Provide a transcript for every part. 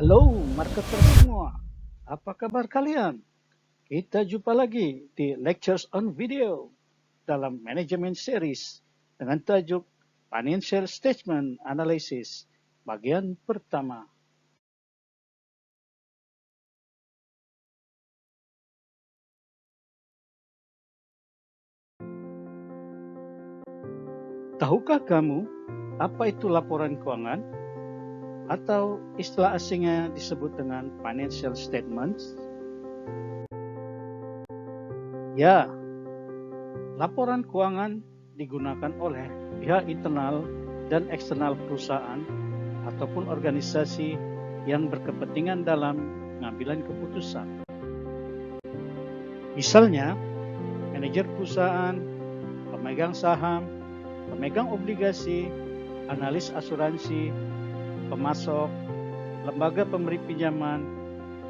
Halo marketer semua, apa kabar kalian? Kita jumpa lagi di Lectures on Video dalam Management Series dengan tajuk Financial Statement Analysis bagian pertama. Tahukah kamu apa itu laporan keuangan? Atau istilah asingnya disebut dengan Financial Statements? Ya, laporan keuangan digunakan oleh pihak internal dan eksternal perusahaan ataupun organisasi yang berkepentingan dalam pengambilan keputusan. Misalnya, manajer perusahaan, pemegang saham, pemegang obligasi, analis asuransi, pemasok, lembaga pemberi pinjaman,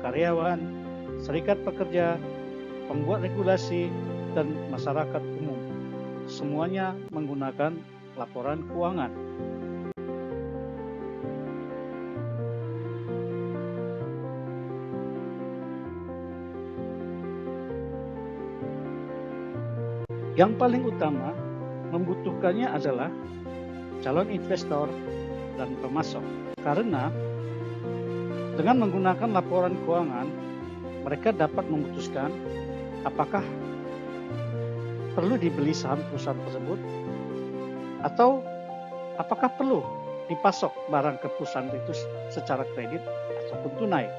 karyawan, serikat pekerja, pembuat regulasi, dan masyarakat umum. Semuanya menggunakan laporan keuangan. Yang paling utama membutuhkannya adalah calon investor dan pemasok. Karena dengan menggunakan laporan keuangan, mereka dapat memutuskan apakah perlu dibeli saham perusahaan tersebut atau apakah perlu dipasok barang ke perusahaan itu secara kredit ataupun tunai.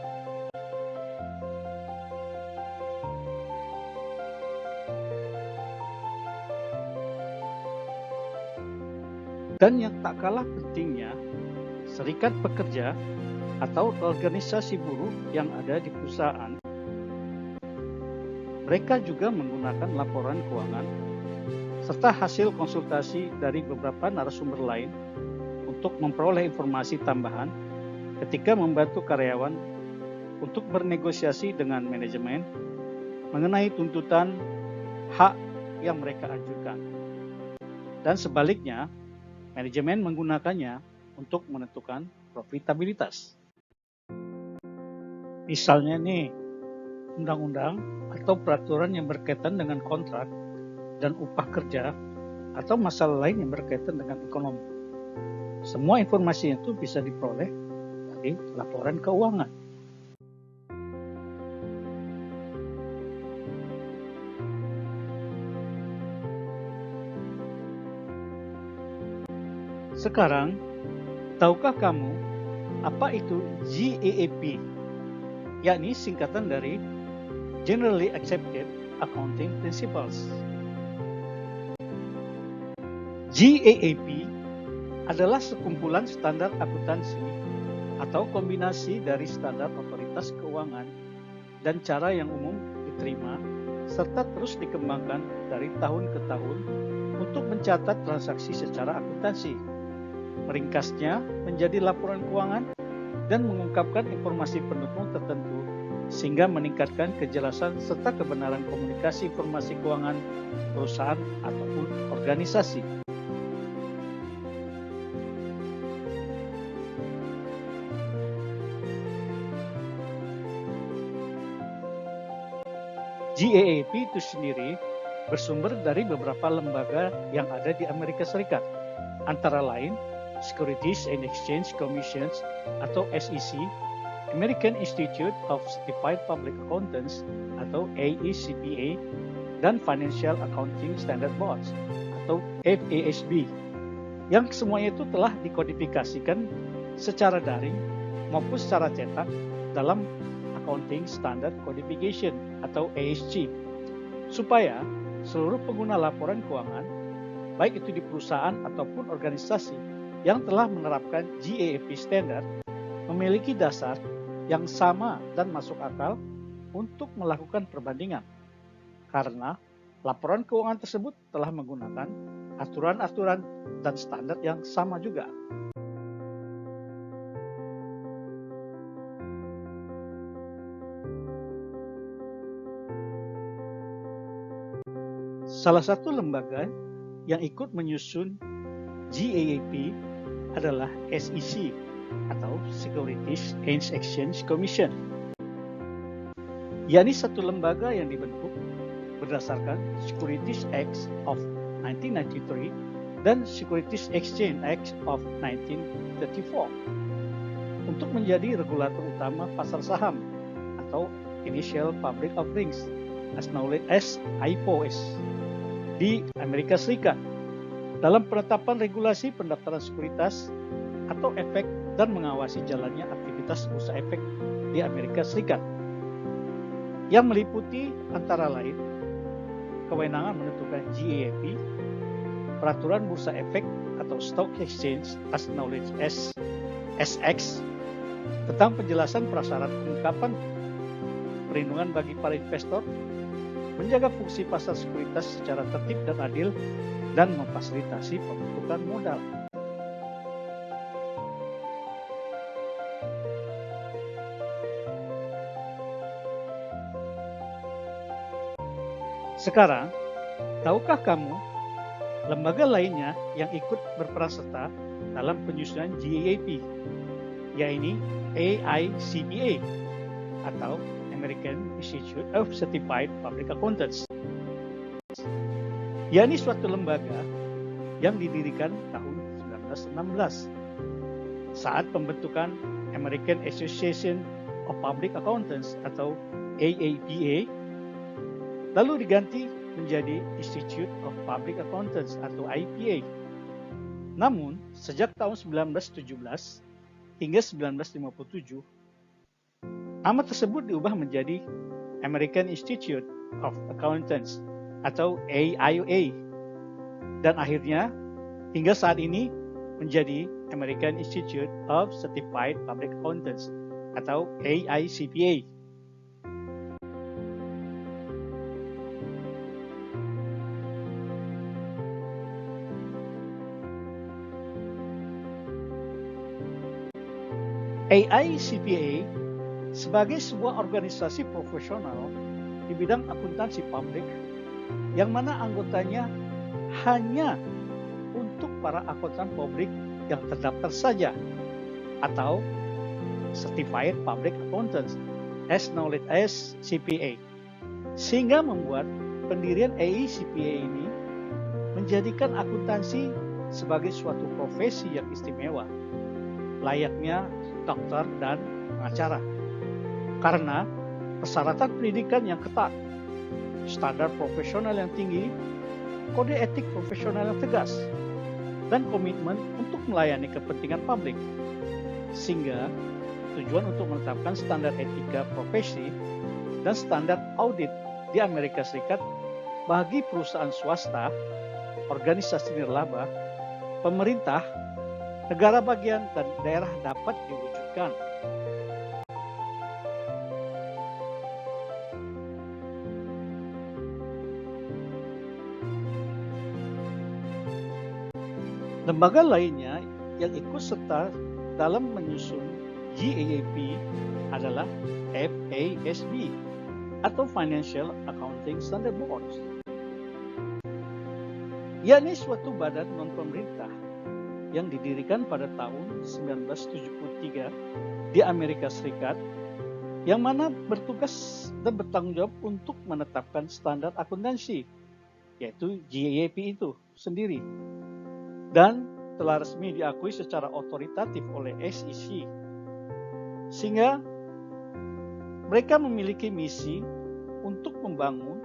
Dan yang tak kalah pentingnya, serikat pekerja atau organisasi buruh yang ada di perusahaan, mereka juga menggunakan laporan keuangan serta hasil konsultasi dari beberapa narasumber lain untuk memperoleh informasi tambahan ketika membantu karyawan untuk bernegosiasi dengan manajemen mengenai tuntutan hak yang mereka ajukan. Dan sebaliknya, manajemen menggunakannya untuk menentukan profitabilitas. Misalnya nih, undang-undang atau peraturan yang berkaitan dengan kontrak dan upah kerja atau masalah lain yang berkaitan dengan ekonomi. Semua informasi itu bisa diperoleh dari laporan keuangan. Sekarang, tahukah kamu apa itu GAAP? Yakni singkatan dari Generally Accepted Accounting Principles. GAAP adalah sekumpulan standar akuntansi atau kombinasi dari standar otoritas keuangan dan cara yang umum diterima serta terus dikembangkan dari tahun ke tahun untuk mencatat transaksi secara akuntansi. Meringkasnya menjadi laporan keuangan dan mengungkapkan informasi pendukung tertentu sehingga meningkatkan kejelasan serta kebenaran komunikasi informasi keuangan perusahaan ataupun organisasi. GAAP itu sendiri bersumber dari beberapa lembaga yang ada di Amerika Serikat, antara lain Securities and Exchange Commission atau SEC, American Institute of Certified Public Accountants atau AECPA, dan Financial Accounting Standard Board atau FASB, yang semuanya itu telah dikodifikasikan secara daring maupun secara cetak dalam Accounting Standard Codification atau ASC, supaya seluruh pengguna laporan keuangan, baik itu di perusahaan ataupun organisasi yang telah menerapkan GAAP standard, memiliki dasar yang sama dan masuk akal untuk melakukan perbandingan, karena laporan keuangan tersebut telah menggunakan aturan-aturan dan standar yang sama juga. Salah satu lembaga yang ikut menyusun GAAP adalah SEC atau Securities and Exchange Commission, yakni satu lembaga yang dibentuk berdasarkan Securities Act of 1993 dan Securities Exchange Act of 1934 untuk menjadi regulator utama pasar saham atau Initial Public Offerings, as known as IPOs, di Amerika Serikat dalam penetapan regulasi pendaftaran sekuritas atau efek dan mengawasi jalannya aktivitas bursa efek di Amerika Serikat yang meliputi antara lain kewenangan menentukan GAAP, peraturan bursa efek atau Stock Exchange as known as SX, tentang penjelasan prasyarat pengungkapan, perlindungan bagi para investor, menjaga fungsi pasar sekuritas secara tertib dan adil, dan memfasilitasi pembentukan modal. Sekarang, tahukah kamu lembaga lainnya yang ikut berperan serta dalam penyusunan GAAP, yaitu AICPA atau American Institute of Certified Public Accountants, yakni suatu lembaga yang didirikan tahun 1916 saat pembentukan American Association of Public Accountants atau AAPA, lalu diganti menjadi Institute of Public Accountants atau IPA. Namun, sejak tahun 1917 hingga 1957, nama tersebut diubah menjadi American Institute of Accountants atau AIOA, dan akhirnya hingga saat ini menjadi American Institute of Certified Public Accountants atau AICPA. AICPA sebagai sebuah organisasi profesional di bidang akuntansi publik yang mana anggotanya hanya untuk para akuntan publik yang terdaftar saja atau Certified Public Accountants as known as CPA, sehingga membuat pendirian AICPA ini menjadikan akuntansi sebagai suatu profesi yang istimewa, layaknya dokter dan pengacara, karena persyaratan pendidikan yang ketat, standar profesional yang tinggi, kode etik profesional yang tegas, dan komitmen untuk melayani kepentingan publik, sehingga tujuan untuk menetapkan standar etika profesi dan standar audit di Amerika Serikat bagi perusahaan swasta, organisasi nirlaba, pemerintah, negara bagian, dan daerah dapat diwujudkan. Lembaga lainnya yang ikut serta dalam menyusun GAAP adalah FASB atau Financial Accounting Standard Board, yakni suatu badan non-pemerintah yang didirikan pada tahun 1973 di Amerika Serikat, yang mana bertugas dan bertanggung jawab untuk menetapkan standar akuntansi, yaitu GAAP itu sendiri, dan telah resmi diakui secara otoritatif oleh SEC, sehingga mereka memiliki misi untuk membangun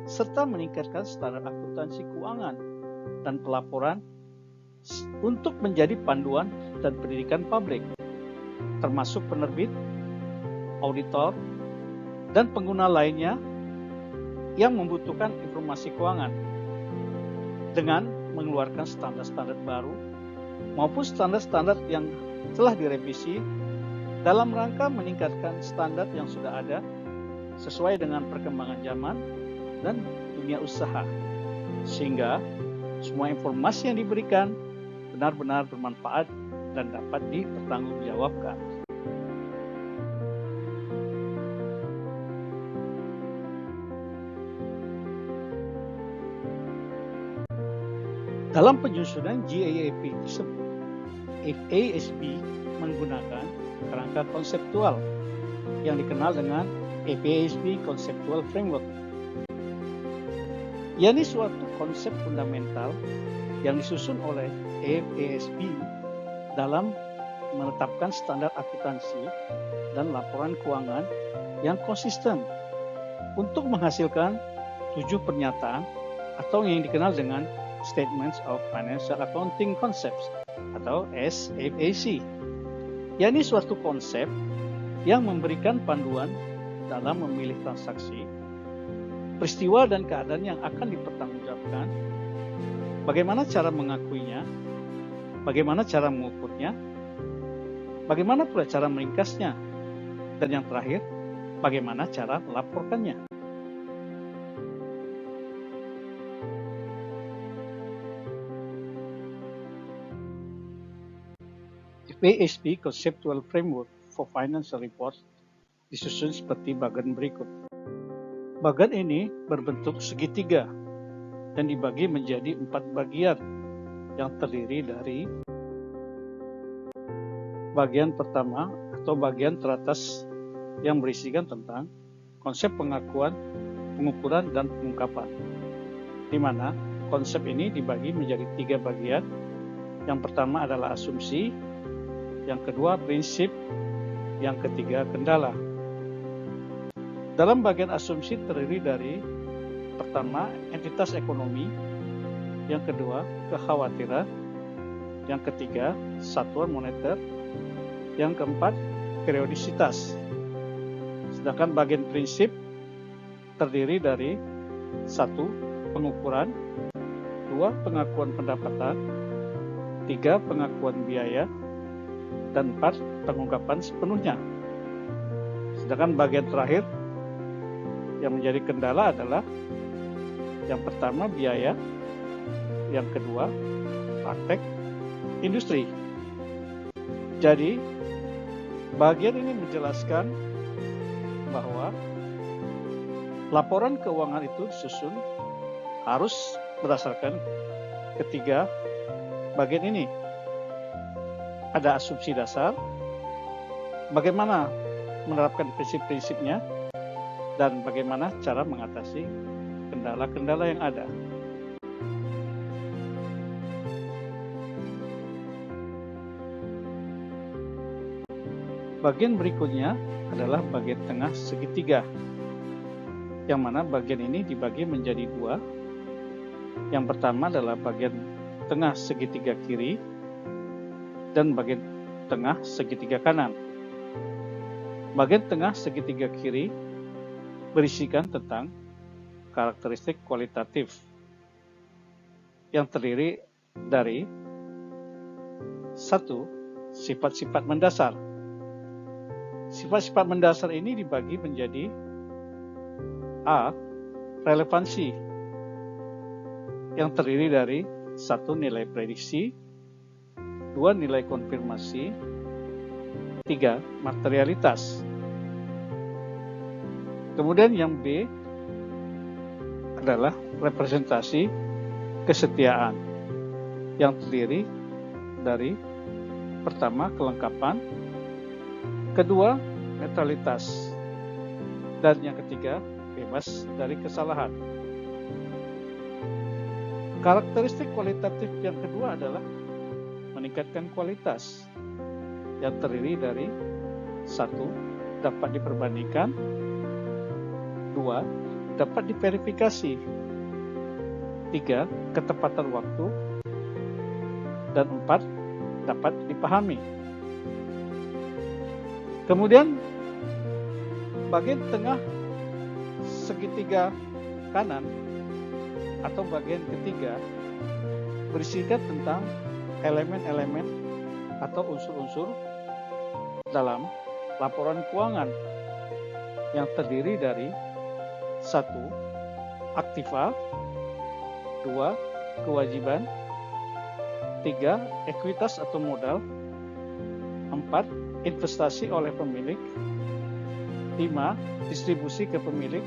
serta meningkatkan standar akuntansi keuangan dan pelaporan untuk menjadi panduan dan pendidikan publik, termasuk penerbit, auditor, dan pengguna lainnya yang membutuhkan informasi keuangan, dengan mengeluarkan standar-standar baru maupun standar-standar yang telah direvisi dalam rangka meningkatkan standar yang sudah ada sesuai dengan perkembangan zaman dan dunia usaha, sehingga semua informasi yang diberikan benar-benar bermanfaat dan dapat dipertanggungjawabkan. Dalam penyusunan GAAP tersebut, FASB menggunakan kerangka konseptual yang dikenal dengan FASB Conceptual Framework. Yakni suatu konsep fundamental yang disusun oleh FASB dalam menetapkan standar akuntansi dan laporan keuangan yang konsisten untuk menghasilkan 7 pernyataan atau yang dikenal dengan Statements of Financial Accounting Concepts atau SFAC, yakni suatu konsep yang memberikan panduan dalam memilih transaksi, peristiwa dan keadaan yang akan dipertanggungjawabkan, bagaimana cara mengakuinya, bagaimana cara mengukurnya, bagaimana pula cara meringkasnya, dan yang terakhir, bagaimana cara melaporkannya. FASB Conceptual Framework for Financial Reports disusun seperti bagan berikut. Bagan ini berbentuk segitiga dan dibagi menjadi 4 bagian yang terdiri dari bagian pertama atau bagian teratas yang berisikan tentang konsep pengakuan, pengukuran, dan pengungkapan, di mana konsep ini dibagi menjadi 3 bagian. Yang pertama adalah asumsi, yang kedua prinsip, yang ketiga kendala. Dalam bagian asumsi terdiri dari pertama entitas ekonomi, yang kedua kekhawatiran, yang ketiga satuan moneter, yang keempat periodisitas. Sedangkan bagian prinsip terdiri dari 1. Pengukuran, 2. Pengakuan pendapatan, 3. Pengakuan biaya, dan 4. Pengungkapan sepenuhnya. Sedangkan bagian terakhir yang menjadi kendala adalah yang pertama biaya, yang kedua praktek industri. Jadi bagian ini menjelaskan bahwa laporan keuangan itu disusun harus berdasarkan ketiga bagian ini. Ada asumsi dasar, bagaimana menerapkan prinsip-prinsipnya, dan bagaimana cara mengatasi kendala-kendala yang ada. Bagian berikutnya adalah bagian tengah segitiga, yang mana bagian ini dibagi menjadi 2. Yang pertama adalah bagian tengah segitiga kiri dan bagian tengah segitiga kanan. Bagian tengah segitiga kiri berisikan tentang karakteristik kualitatif yang terdiri dari 1. Sifat-sifat mendasar. Sifat-sifat mendasar ini dibagi menjadi A. Relevansi yang terdiri dari 1. Nilai prediksi, 2. Nilai konfirmasi, 3. Materialitas. Kemudian yang B adalah representasi kesetiaan yang terdiri dari pertama kelengkapan, kedua netralitas, dan yang ketiga bebas dari kesalahan. Karakteristik kualitatif yang kedua adalah meningkatkan kualitas yang terdiri dari 1. Dapat diperbandingkan, 2. Dapat diverifikasi, 3. Ketepatan waktu, dan 4. Dapat dipahami. Kemudian bagian tengah segitiga kanan atau bagian ketiga berisikan tentang elemen-elemen atau unsur-unsur dalam laporan keuangan yang terdiri dari 1. Aktiva, 2. Kewajiban, 3. Ekuitas atau modal, 4. Investasi oleh pemilik, 5. Distribusi ke pemilik,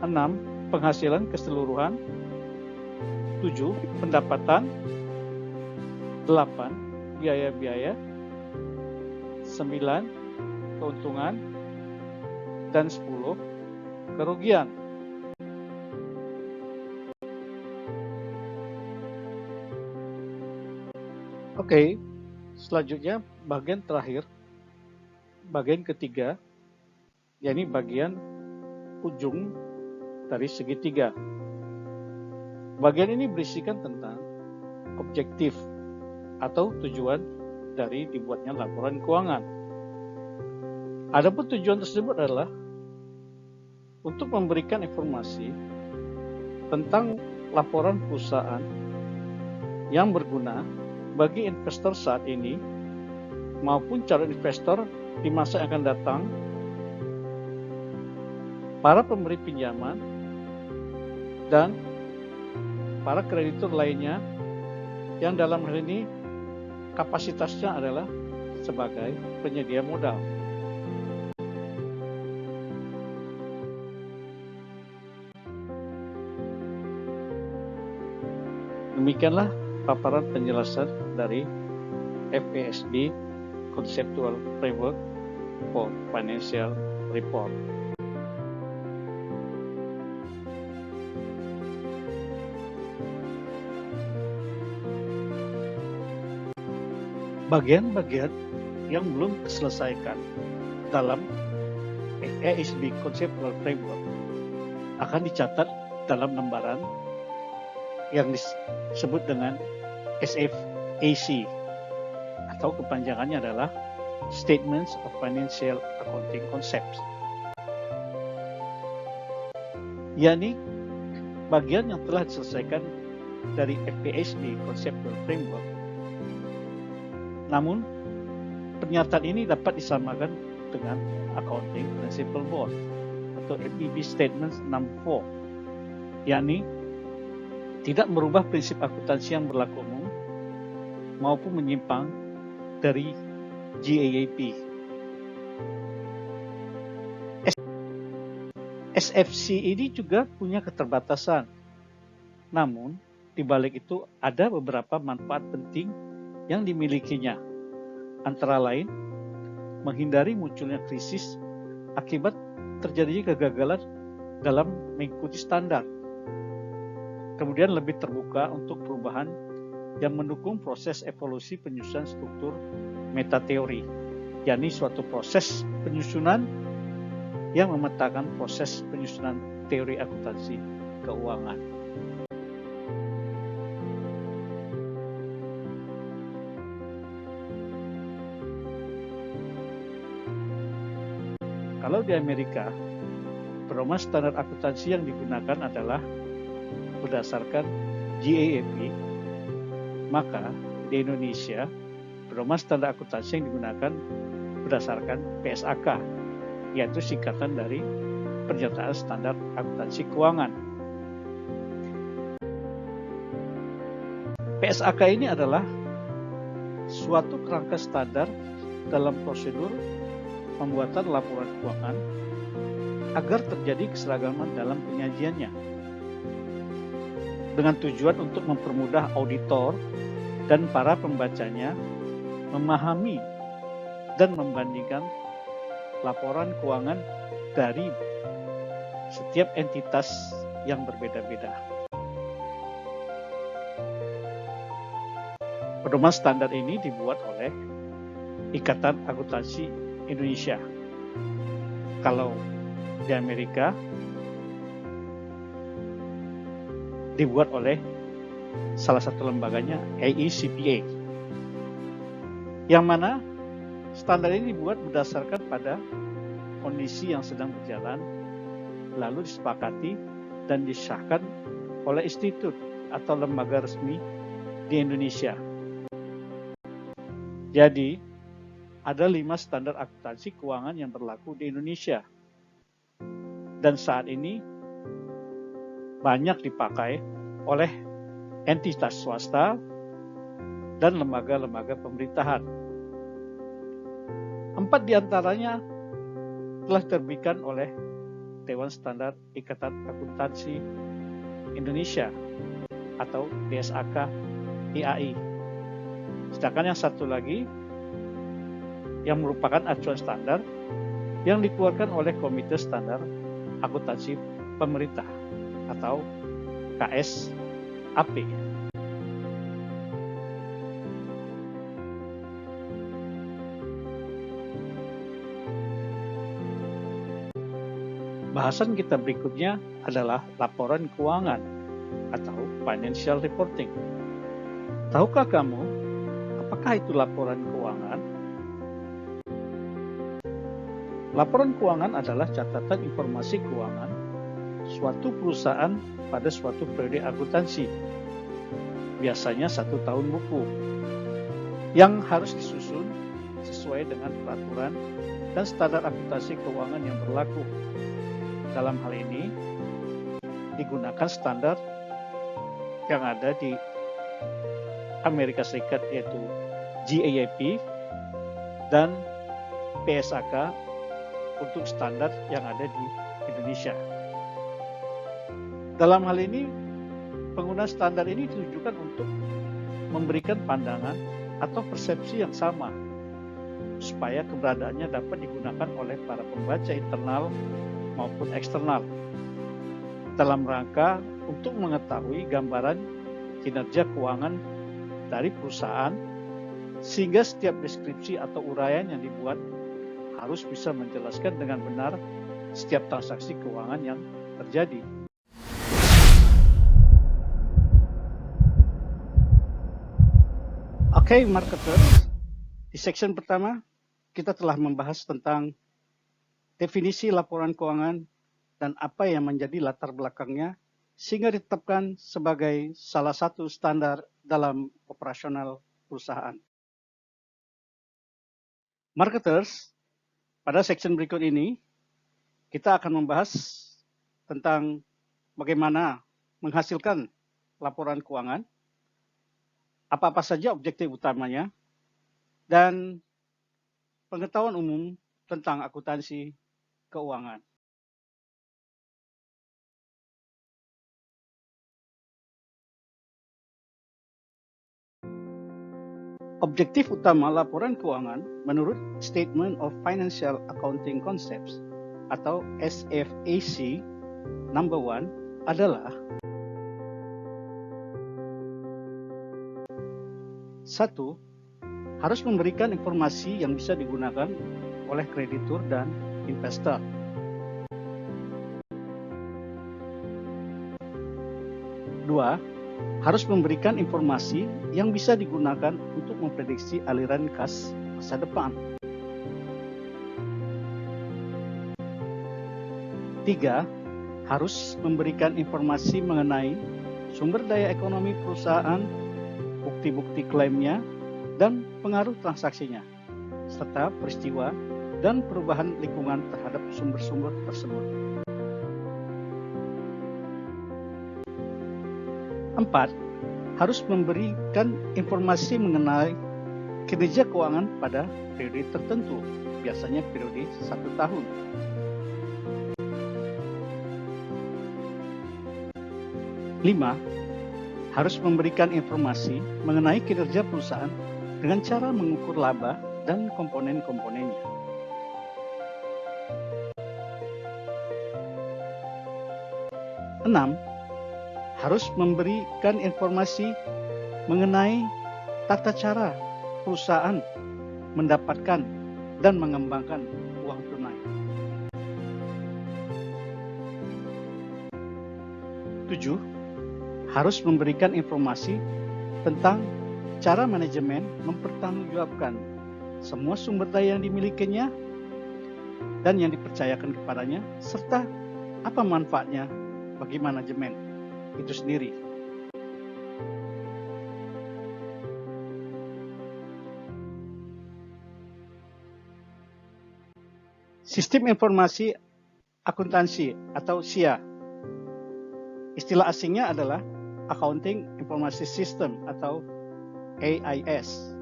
6. Penghasilan keseluruhan, 7. Pendapatan, 8. Biaya-biaya, 9 keuntungan, dan 10 kerugian. Oke, selanjutnya bagian terakhir, bagian ketiga, yakni bagian ujung dari segitiga. Bagian ini berisikan tentang objektif atau tujuan dari dibuatnya laporan keuangan. Adapun tujuan tersebut adalah untuk memberikan informasi tentang laporan perusahaan yang berguna bagi investor saat ini maupun calon investor di masa yang akan datang, para pemberi pinjaman, dan para kreditur lainnya yang dalam hal ini kapasitasnya adalah sebagai penyedia modal. Demikianlah paparan penjelasan dari FASB Conceptual Framework for Financial Report. Bagian-bagian yang belum diselesaikan dalam FASB Conceptual Framework akan dicatat dalam lembaran yang disebut dengan SFAC atau kepanjangannya adalah Statements of Financial Accounting Concepts. yakni bagian yang telah diselesaikan dari FASB Conceptual Framework. Namun, pernyataan ini dapat disamakan dengan Accounting Principle Board atau FPB Statement 64, yakni tidak merubah prinsip akuntansi yang berlaku umum maupun menyimpang dari GAAP. SFC ini juga punya keterbatasan. Namun, di balik itu ada beberapa manfaat penting yang dimilikinya. Antara lain, menghindari munculnya krisis akibat terjadinya kegagalan dalam mengikuti standar. Kemudian lebih terbuka untuk perubahan yang mendukung proses evolusi penyusunan struktur metateori, yakni suatu proses penyusunan yang memetakan proses penyusunan teori akuntansi keuangan. Kalau di Amerika, pedoman standar akuntansi yang digunakan adalah berdasarkan GAAP, maka di Indonesia, pedoman standar akuntansi yang digunakan berdasarkan PSAK, yaitu singkatan dari Pernyataan Standar Akuntansi Keuangan. PSAK ini adalah suatu kerangka standar dalam prosedur pembuatan laporan keuangan agar terjadi keseragaman dalam penyajiannya, dengan tujuan untuk mempermudah auditor dan para pembacanya memahami dan membandingkan laporan keuangan dari setiap entitas yang berbeda-beda. Pedoman standar ini dibuat oleh Ikatan Akuntansi Indonesia. Kalau di Amerika dibuat oleh salah satu lembaganya, AECPA, yang mana standar ini dibuat berdasarkan pada kondisi yang sedang berjalan, lalu disepakati dan disahkan oleh institut atau lembaga resmi di Indonesia. Jadi, ada 5 standar akuntansi keuangan yang berlaku di Indonesia. Dan saat ini banyak dipakai oleh entitas swasta dan lembaga-lembaga pemerintahan. 4 diantaranya telah diterbitkan oleh Dewan Standar Ikatan Akuntansi Indonesia atau DSAK IAI. Sedangkan yang satu lagi yang merupakan acuan standar yang dikeluarkan oleh Komite Standar Akuntansi Pemerintah atau KSAP. Bahasan kita berikutnya adalah laporan keuangan atau financial reporting. Tahukah kamu apakah itu laporan keuangan? Laporan keuangan adalah catatan informasi keuangan suatu perusahaan pada suatu periode akuntansi, biasanya 1 tahun buku, yang harus disusun sesuai dengan peraturan dan standar akuntansi keuangan yang berlaku. Dalam hal ini, digunakan standar yang ada di Amerika Serikat yaitu GAAP dan PSAK untuk standar yang ada di Indonesia. Dalam hal ini, penggunaan standar ini ditujukan untuk memberikan pandangan atau persepsi yang sama supaya keberadaannya dapat digunakan oleh para pembaca internal maupun eksternal dalam rangka untuk mengetahui gambaran kinerja keuangan dari perusahaan, sehingga setiap deskripsi atau uraian yang dibuat harus bisa menjelaskan dengan benar setiap transaksi keuangan yang terjadi. Oke, marketers, di section pertama kita telah membahas tentang definisi laporan keuangan dan apa yang menjadi latar belakangnya sehingga ditetapkan sebagai salah satu standar dalam operasional perusahaan. Marketers, pada section berikut ini kita akan membahas tentang bagaimana menghasilkan laporan keuangan, apa-apa saja objektif utamanya, dan pengetahuan umum tentang akuntansi keuangan. Objektif utama laporan keuangan menurut Statement of Financial Accounting Concepts atau SFAC number 1 adalah 1. Harus memberikan informasi yang bisa digunakan oleh kreditur dan investor. 2. Harus memberikan informasi yang bisa digunakan untuk memprediksi aliran kas masa depan. 3. Harus memberikan informasi mengenai sumber daya ekonomi perusahaan, bukti-bukti klaimnya, dan pengaruh transaksinya, serta peristiwa dan perubahan lingkungan terhadap sumber-sumber tersebut. 4. Harus memberikan informasi mengenai kinerja keuangan pada periode tertentu, biasanya periode 1 tahun. 5. Harus memberikan informasi mengenai kinerja perusahaan dengan cara mengukur laba dan komponen-komponennya. 6. Harus memberikan informasi mengenai tata cara perusahaan mendapatkan dan mengembangkan uang tunai. 7. Harus memberikan informasi tentang cara manajemen mempertanggungjawabkan semua sumber daya yang dimilikinya dan yang dipercayakan kepadanya, serta apa manfaatnya bagi manajemen itu sendiri. Sistem Informasi Akuntansi atau SIA. Istilah asingnya adalah Accounting Information System atau AIS.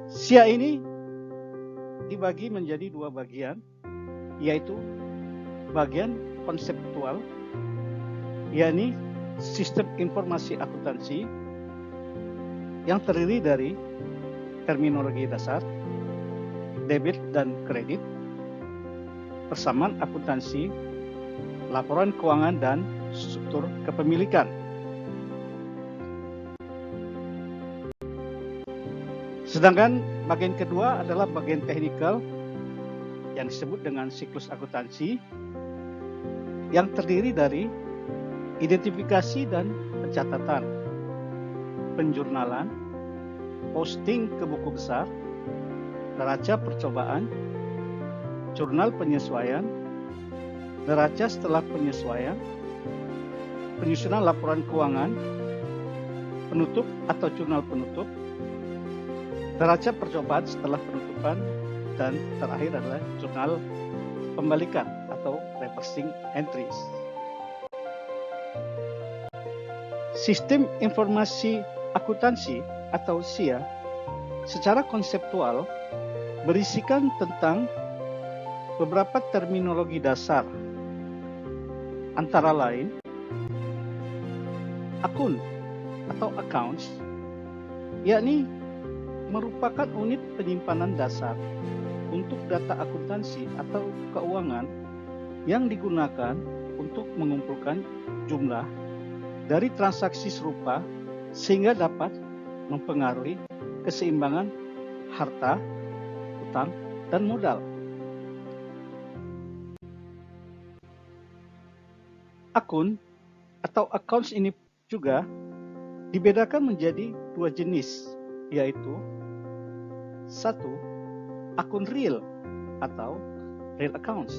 SIA ini dibagi menjadi 2 bagian, yaitu bagian konseptual, yakni sistem informasi akuntansi, yang terdiri dari terminologi dasar, debit dan kredit, persamaan akuntansi, laporan keuangan, dan struktur kepemilikan. Sedangkan bagian kedua adalah bagian teknikal yang disebut dengan siklus akuntansi, yang terdiri dari identifikasi dan pencatatan, penjurnalan, posting ke buku besar, neraca percobaan, jurnal penyesuaian, neraca setelah penyesuaian, penyusunan laporan keuangan, penutup atau jurnal penutup, neraca percobaan setelah penutupan, dan terakhir adalah jurnal pembalikan atau reversing entries. Sistem informasi akuntansi atau SIA secara konseptual berisikan tentang beberapa terminologi dasar, antara lain akun atau accounts, yakni merupakan unit penyimpanan dasar untuk data akuntansi atau keuangan yang digunakan untuk mengumpulkan jumlah dari transaksi serupa sehingga dapat mempengaruhi keseimbangan harta, utang, dan modal. Akun atau accounts ini juga dibedakan menjadi dua jenis, yaitu 1. Akun real atau real accounts,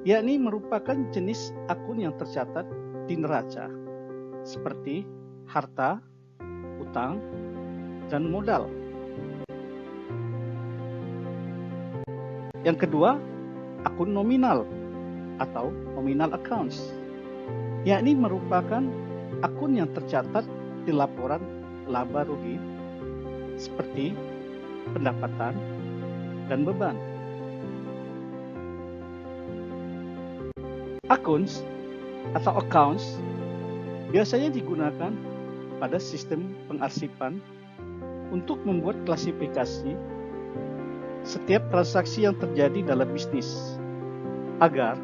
yakni merupakan jenis akun yang tercatat di neraca seperti harta, utang, dan modal. Yang kedua, akun nominal atau nominal accounts, yakni merupakan akun yang tercatat di laporan laba rugi seperti pendapatan dan beban. Accounts atau accounts biasanya digunakan pada sistem pengarsipan untuk membuat klasifikasi setiap transaksi yang terjadi dalam bisnis, agar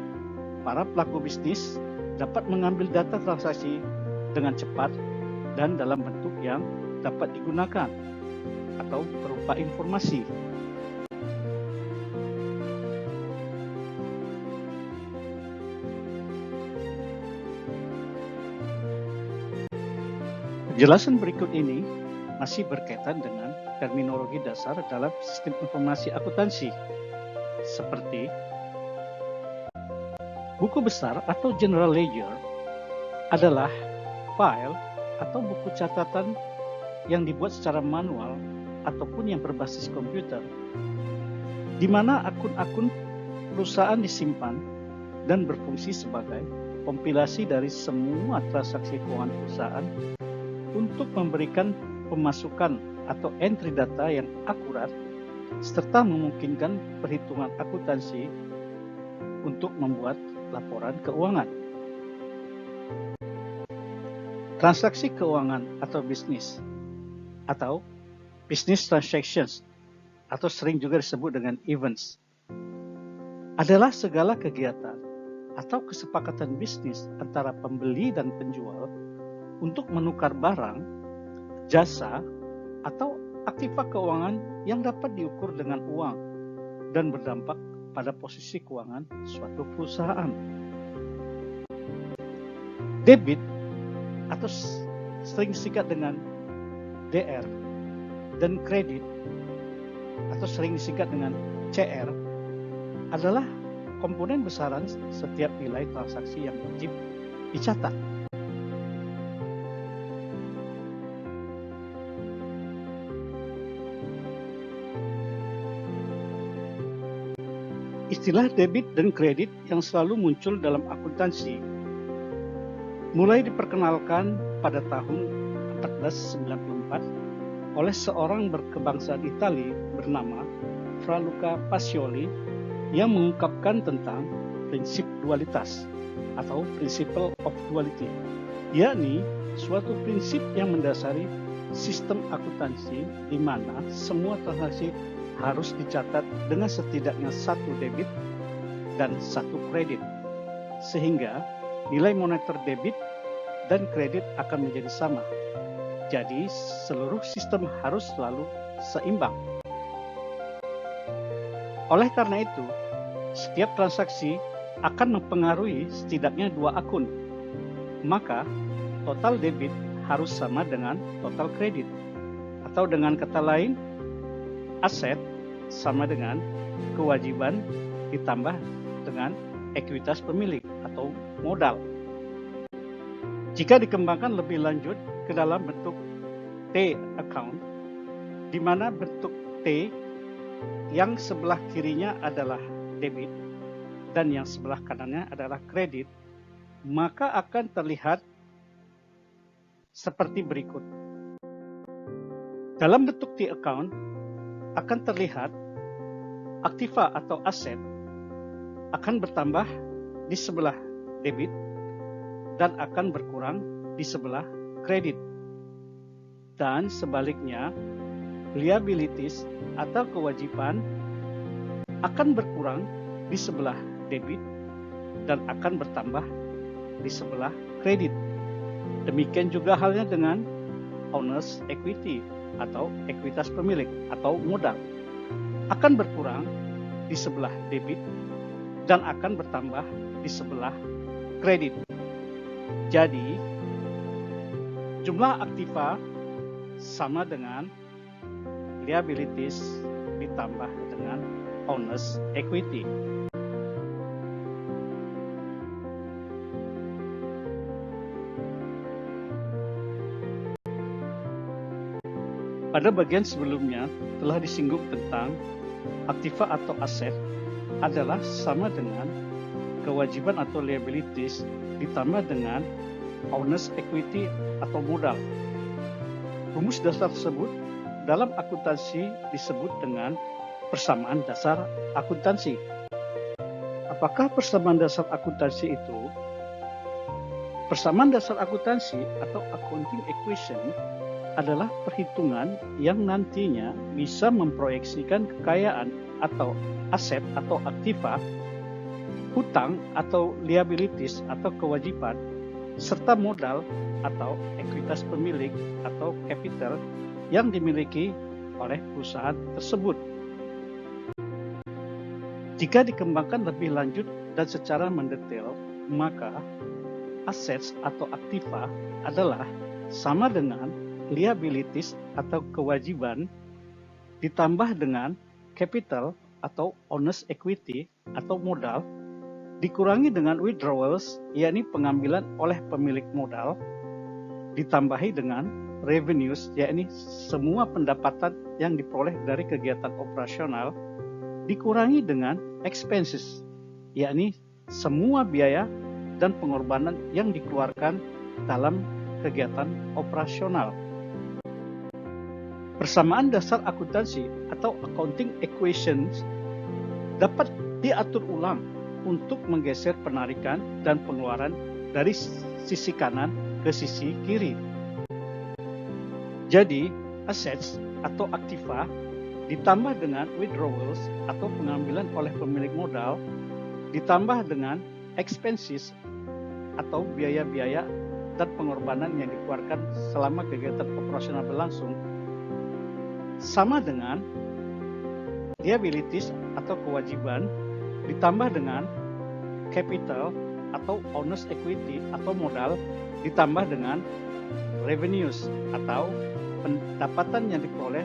para pelaku bisnis dapat mengambil data transaksi dengan cepat dan dalam bentuk yang dapat digunakan atau berupa informasi. Penjelasan berikut ini masih berkaitan dengan terminologi dasar dalam sistem informasi akuntansi, seperti buku besar atau general ledger adalah file atau buku catatan yang dibuat secara manual ataupun yang berbasis komputer, di mana akun-akun perusahaan disimpan dan berfungsi sebagai kompilasi dari semua transaksi keuangan perusahaan untuk memberikan pemasukan atau entry data yang akurat serta memungkinkan perhitungan akuntansi untuk membuat laporan keuangan. Transaksi keuangan atau bisnis atau business transactions atau sering juga disebut dengan events adalah segala kegiatan atau kesepakatan bisnis antara pembeli dan penjual untuk menukar barang, jasa, atau aktiva keuangan yang dapat diukur dengan uang dan berdampak pada posisi keuangan suatu perusahaan. Debit atau sering disingkat dengan DR dan kredit atau sering disingkat dengan CR adalah komponen besaran setiap nilai transaksi yang wajib dicatat. Istilah debit dan kredit yang selalu muncul dalam akuntansi mulai diperkenalkan pada tahun 1494 oleh seorang berkebangsaan Italia bernama Fra Luca Pacioli yang mengungkapkan tentang prinsip dualitas atau principle of duality, yakni suatu prinsip yang mendasari sistem akuntansi di mana semua transaksi harus dicatat dengan setidaknya satu debit dan satu kredit, sehingga nilai moneter debit dan kredit akan menjadi sama. Jadi, seluruh sistem harus selalu seimbang. Oleh karena itu, setiap transaksi akan mempengaruhi setidaknya dua akun. Maka, total debit harus sama dengan total kredit. Atau dengan kata lain, aset sama dengan kewajiban ditambah dengan ekuitas pemilik atau modal. Jika dikembangkan lebih lanjut ke dalam bentuk T account, di mana bentuk T yang sebelah kirinya adalah debit dan yang sebelah kanannya adalah kredit, maka akan terlihat seperti berikut. Dalam bentuk T account akan terlihat aktiva atau aset akan bertambah di sebelah debit dan akan berkurang di sebelah kredit. Dan sebaliknya, liabilities atau kewajiban akan berkurang di sebelah debit dan akan bertambah di sebelah kredit. Demikian juga halnya dengan owner's equity atau ekuitas pemilik atau modal. Akan berkurang di sebelah debit dan akan bertambah di sebelah kredit. Jadi, jumlah aktiva sama dengan liabilities ditambah dengan owner's equity. Pada bagian sebelumnya telah disinggung tentang aktiva atau aset adalah sama dengan kewajiban atau liabilities ditambah dengan owner's equity atau modal. Rumus dasar tersebut dalam akuntansi disebut dengan persamaan dasar akuntansi. Apakah persamaan dasar akuntansi itu? Persamaan dasar akuntansi atau accounting equation adalah perhitungan yang nantinya bisa memproyeksikan kekayaan atau aset atau aktiva, hutang atau liabilities atau kewajiban, serta modal atau ekuitas pemilik atau capital yang dimiliki oleh perusahaan tersebut. Jika dikembangkan lebih lanjut dan secara mendetail, maka assets atau aktiva adalah sama dengan liabilities atau kewajiban ditambah dengan capital atau owner's equity atau modal dikurangi dengan withdrawals, yakni pengambilan oleh pemilik modal, ditambahi dengan revenues, yakni semua pendapatan yang diperoleh dari kegiatan operasional, dikurangi dengan expenses, yakni semua biaya dan pengorbanan yang dikeluarkan dalam kegiatan operasional. Persamaan dasar akuntansi atau accounting equations dapat diatur ulang untuk menggeser penarikan dan pengeluaran dari sisi kanan ke sisi kiri. Jadi, assets atau aktiva ditambah dengan withdrawals atau pengambilan oleh pemilik modal ditambah dengan expenses atau biaya-biaya dan pengorbanan yang dikeluarkan selama kegiatan operasional berlangsung sama dengan liabilities atau kewajiban ditambah dengan capital atau owner's equity atau modal ditambah dengan revenues atau pendapatan yang diperoleh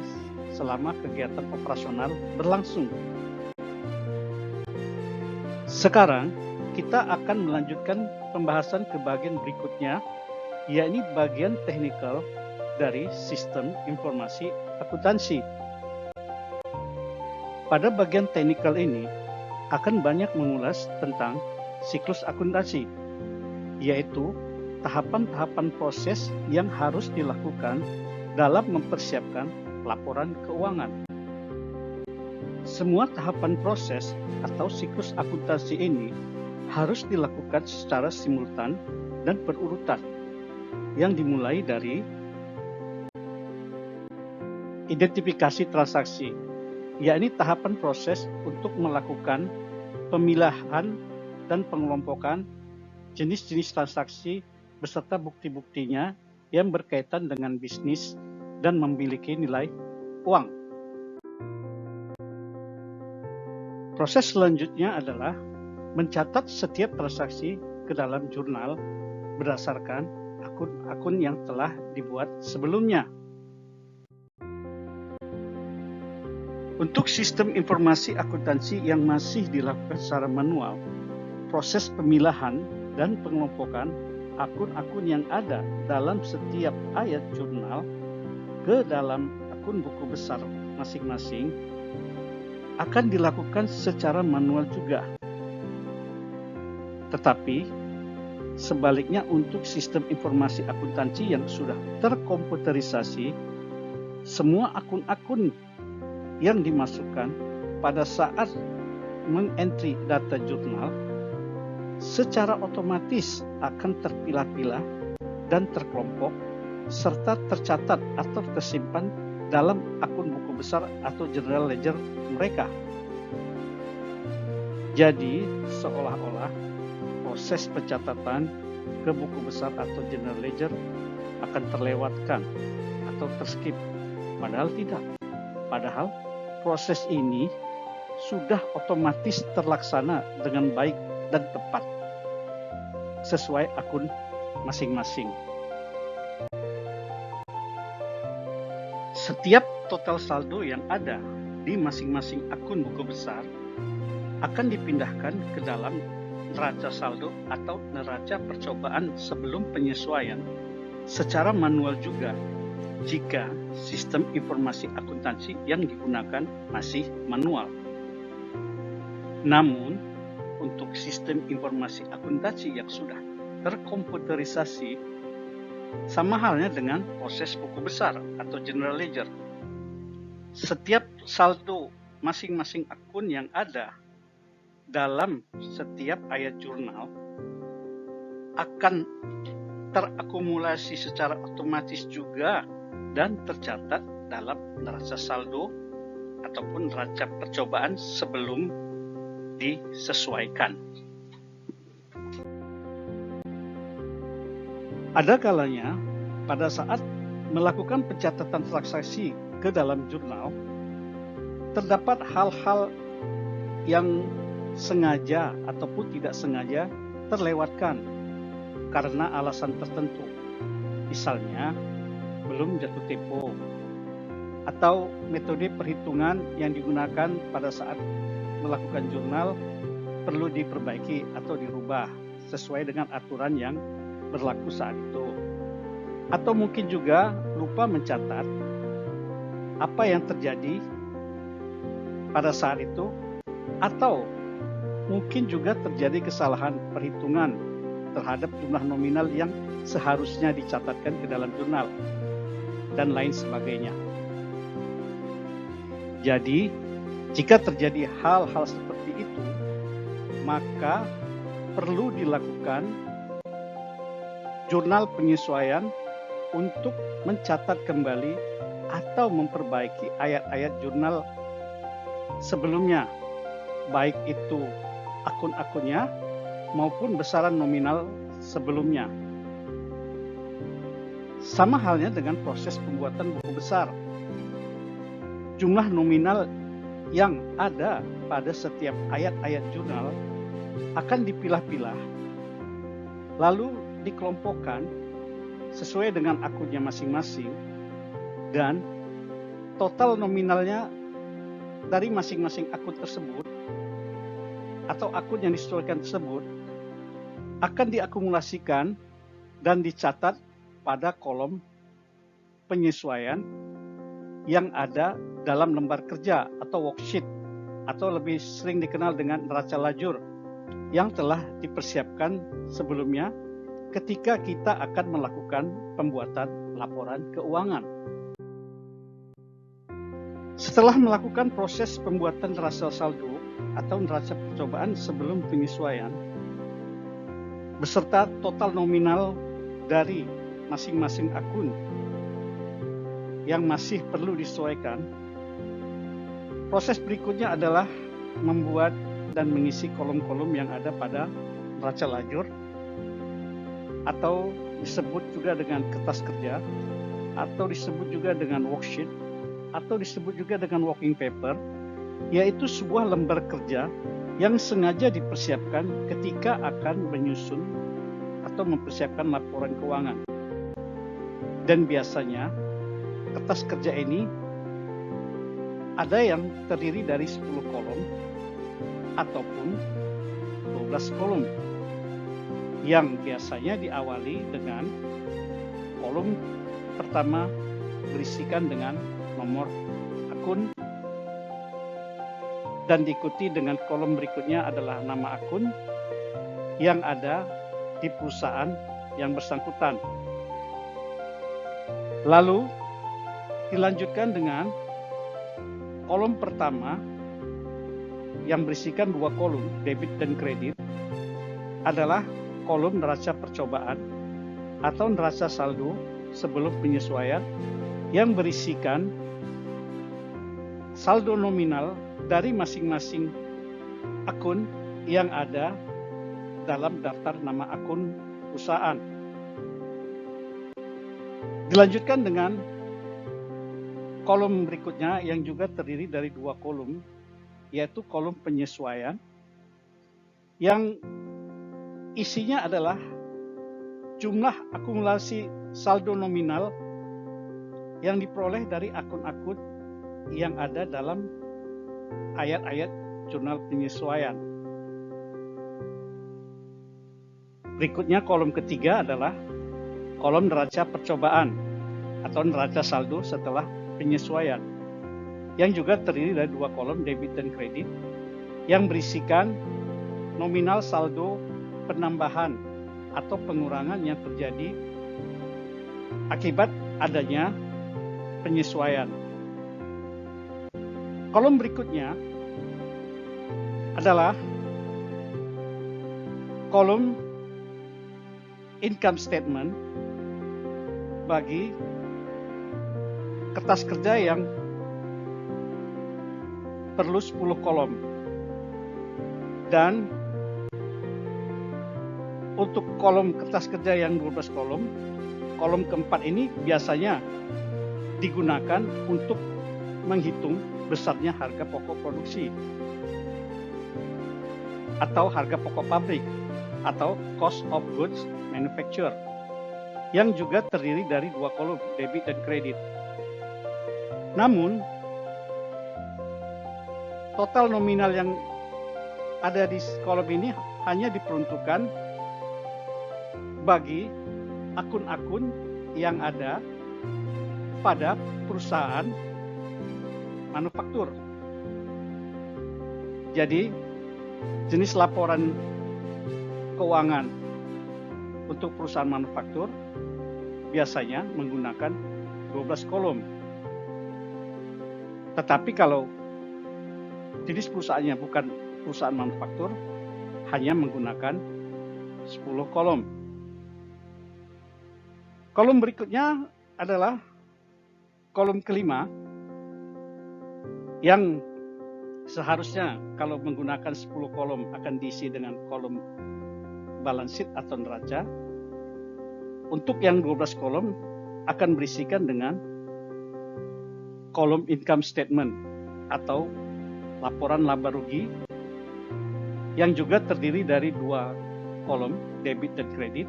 selama kegiatan operasional berlangsung. Sekarang kita akan melanjutkan pembahasan ke bagian berikutnya, yakni bagian teknikal dari sistem informasi akuntansi. Pada bagian teknikal ini akan banyak mengulas tentang siklus akuntansi, yaitu tahapan-tahapan proses yang harus dilakukan dalam mempersiapkan laporan keuangan. Semua tahapan proses atau siklus akuntansi ini harus dilakukan secara simultan dan berurutan, yang dimulai dari identifikasi transaksi, yakni tahapan proses untuk melakukan pemilahan dan pengelompokan jenis-jenis transaksi beserta bukti-buktinya yang berkaitan dengan bisnis dan memiliki nilai uang. Proses selanjutnya adalah mencatat setiap transaksi ke dalam jurnal berdasarkan akun-akun yang telah dibuat sebelumnya. Untuk sistem informasi akuntansi yang masih dilakukan secara manual, proses pemilahan dan pengelompokan akun-akun yang ada dalam setiap ayat jurnal ke dalam akun buku besar masing-masing akan dilakukan secara manual juga. Tetapi sebaliknya untuk sistem informasi akuntansi yang sudah terkomputerisasi, semua akun-akun yang dimasukkan pada saat mengentry data jurnal secara otomatis akan terpilah-pilah dan terkelompok serta tercatat atau tersimpan dalam akun buku besar atau general ledger mereka. Jadi seolah-olah proses pencatatan ke buku besar atau general ledger akan terlewatkan atau terskip, padahal tidak. Padahal proses ini sudah otomatis terlaksana dengan baik dan tepat sesuai akun masing-masing. Setiap total saldo yang ada di masing-masing akun buku besar akan dipindahkan ke dalam neraca saldo atau neraca percobaan sebelum penyesuaian secara manual juga jika sistem informasi akuntansi yang digunakan masih manual. Namun, untuk sistem informasi akuntansi yang sudah terkomputerisasi, sama halnya dengan proses buku besar atau general ledger. Setiap saldo masing-masing akun yang ada dalam setiap ayat jurnal akan terakumulasi secara otomatis juga dan tercatat dalam neraca saldo ataupun neraca percobaan sebelum disesuaikan. Ada kalanya pada saat melakukan pencatatan transaksi ke dalam jurnal, terdapat hal-hal yang sengaja ataupun tidak sengaja terlewatkan karena alasan tertentu. Misalnya, belum jatuh tempo, atau metode perhitungan yang digunakan pada saat melakukan jurnal perlu diperbaiki atau dirubah sesuai dengan aturan yang berlaku saat itu. Atau mungkin juga lupa mencatat apa yang terjadi pada saat itu, atau mungkin juga terjadi kesalahan perhitungan terhadap jumlah nominal yang seharusnya dicatatkan ke dalam jurnal, dan lain sebagainya. Jadi, jika terjadi hal-hal seperti itu, maka perlu dilakukan jurnal penyesuaian untuk mencatat kembali atau memperbaiki ayat-ayat jurnal sebelumnya, baik itu akun-akunnya maupun besaran nominal sebelumnya. Sama halnya dengan proses pembuatan buku besar. Jumlah nominal yang ada pada setiap ayat-ayat jurnal akan dipilah-pilah, lalu dikelompokkan sesuai dengan akunnya masing-masing, dan total nominalnya dari masing-masing akun tersebut atau akun yang disesuaikan tersebut akan diakumulasikan dan dicatat pada kolom penyesuaian yang ada dalam lembar kerja atau worksheet, atau lebih sering dikenal dengan neraca lajur yang telah dipersiapkan sebelumnya ketika kita akan melakukan pembuatan laporan keuangan. Setelah melakukan proses pembuatan neraca saldo atau neraca percobaan sebelum penyesuaian beserta total nominal dari masing-masing akun yang masih perlu disesuaikan, proses berikutnya adalah membuat dan mengisi kolom-kolom yang ada pada neraca lajur atau disebut juga dengan kertas kerja, atau disebut juga dengan worksheet, atau disebut juga dengan working paper, yaitu sebuah lembar kerja yang sengaja dipersiapkan ketika akan menyusun atau mempersiapkan laporan keuangan. Dan biasanya kertas kerja ini ada yang terdiri dari 10 kolom ataupun 12 kolom, yang biasanya diawali dengan kolom pertama berisikan dengan nomor akun, dan diikuti dengan kolom berikutnya adalah nama akun yang ada di perusahaan yang bersangkutan. Lalu dilanjutkan dengan kolom pertama yang berisikan 2 kolom, debit dan kredit, adalah kolom neraca percobaan atau neraca saldo sebelum penyesuaian yang berisikan saldo nominal dari masing-masing akun yang ada dalam daftar nama akun perusahaan. Dilanjutkan dengan kolom berikutnya yang juga terdiri dari 2 kolom, yaitu kolom penyesuaian yang isinya adalah jumlah akumulasi saldo nominal yang diperoleh dari akun-akun yang ada dalam ayat-ayat jurnal penyesuaian. Berikutnya kolom ketiga adalah kolom neraca percobaan atau neraca saldo setelah penyesuaian, yang juga terdiri dari 2 kolom, debit dan kredit, yang berisikan nominal saldo penambahan atau pengurangan yang terjadi akibat adanya penyesuaian. Kolom berikutnya adalah kolom income statement bagi kertas kerja yang perlu 10 kolom. Dan untuk kolom kertas kerja yang 12 kolom, kolom keempat ini biasanya digunakan untuk menghitung besarnya harga pokok produksi atau harga pokok pabrik atau cost of goods manufacture, yang juga terdiri dari 2 kolom, debit dan kredit. Namun total nominal yang ada di kolom ini hanya diperuntukkan bagi akun-akun yang ada pada perusahaan manufaktur. Jadi jenis laporan keuangan untuk perusahaan manufaktur biasanya menggunakan 12 kolom. Tetapi kalau jenis perusahaannya bukan perusahaan manufaktur, hanya menggunakan 10 kolom. Kolom berikutnya adalah kolom kelima, yang seharusnya kalau menggunakan 10 kolom akan diisi dengan kolom balance sheet atau neraca. Untuk yang 12 kolom akan berisikan dengan kolom income statement atau laporan laba rugi, yang juga terdiri dari 2 kolom, debit dan kredit,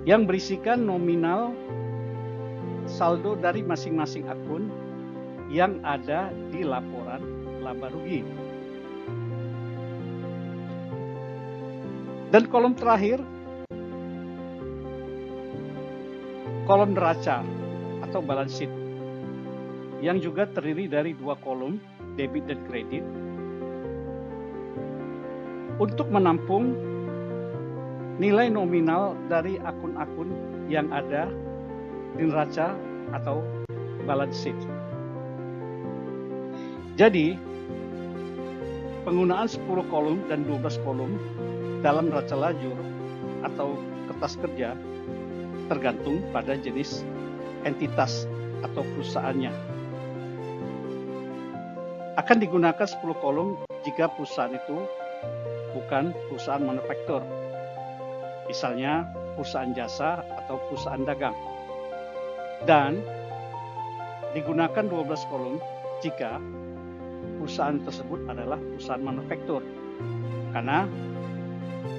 yang berisikan nominal saldo dari masing-masing akun yang ada di laporan laba rugi. Dan kolom terakhir, kolom neraca atau balance sheet, yang juga terdiri dari 2 kolom, debit dan kredit, untuk menampung nilai nominal dari akun-akun yang ada di neraca atau balance sheet. Jadi, penggunaan 10 kolom dan 12 kolom dalam neraca lajur atau kertas kerja tergantung pada jenis entitas atau perusahaannya. Akan digunakan 10 kolom jika perusahaan itu bukan perusahaan manufaktur, misalnya perusahaan jasa atau perusahaan dagang. Dan digunakan 12 kolom jika perusahaan tersebut adalah perusahaan manufaktur, karena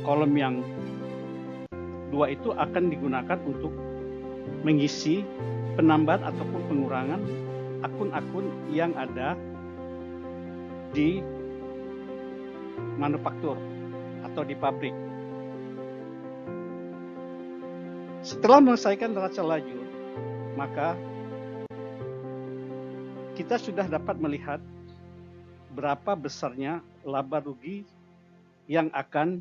kolom yang 2 itu akan digunakan untuk mengisi penambahan ataupun pengurangan akun-akun yang ada di manufaktur atau di pabrik. Setelah menyelesaikan neraca lajur, maka kita sudah dapat melihat berapa besarnya laba rugi yang akan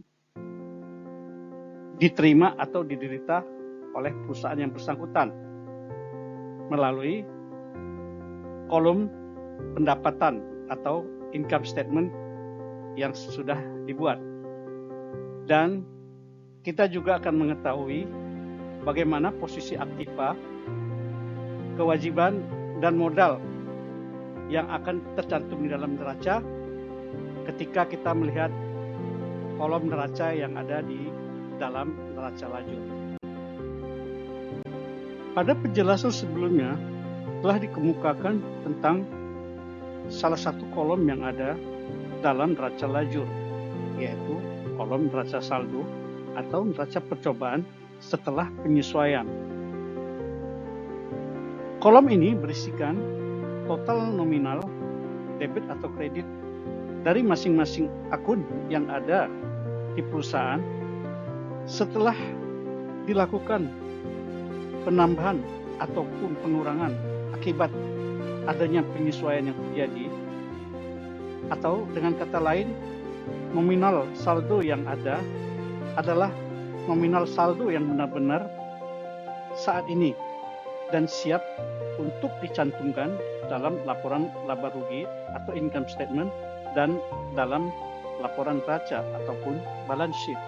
diterima atau diderita oleh perusahaan yang bersangkutan melalui kolom pendapatan atau income statement yang sudah dibuat. Dan kita juga akan mengetahui bagaimana posisi aktiva, kewajiban, dan modal yang akan tercantum di dalam neraca ketika kita melihat kolom neraca yang ada di dalam neraca lajur. Pada penjelasan sebelumnya telah dikemukakan tentang salah satu kolom yang ada dalam neraca lajur, yaitu kolom neraca saldo atau neraca percobaan setelah penyesuaian. Kolom ini berisikan total nominal debit atau kredit dari masing-masing akun yang ada di perusahaan setelah dilakukan penambahan ataupun pengurangan akibat adanya penyesuaian yang terjadi, atau dengan kata lain, nominal saldo yang ada adalah nominal saldo yang benar-benar saat ini dan siap untuk dicantumkan dalam laporan laba rugi atau income statement dan dalam laporan neraca ataupun balance sheet.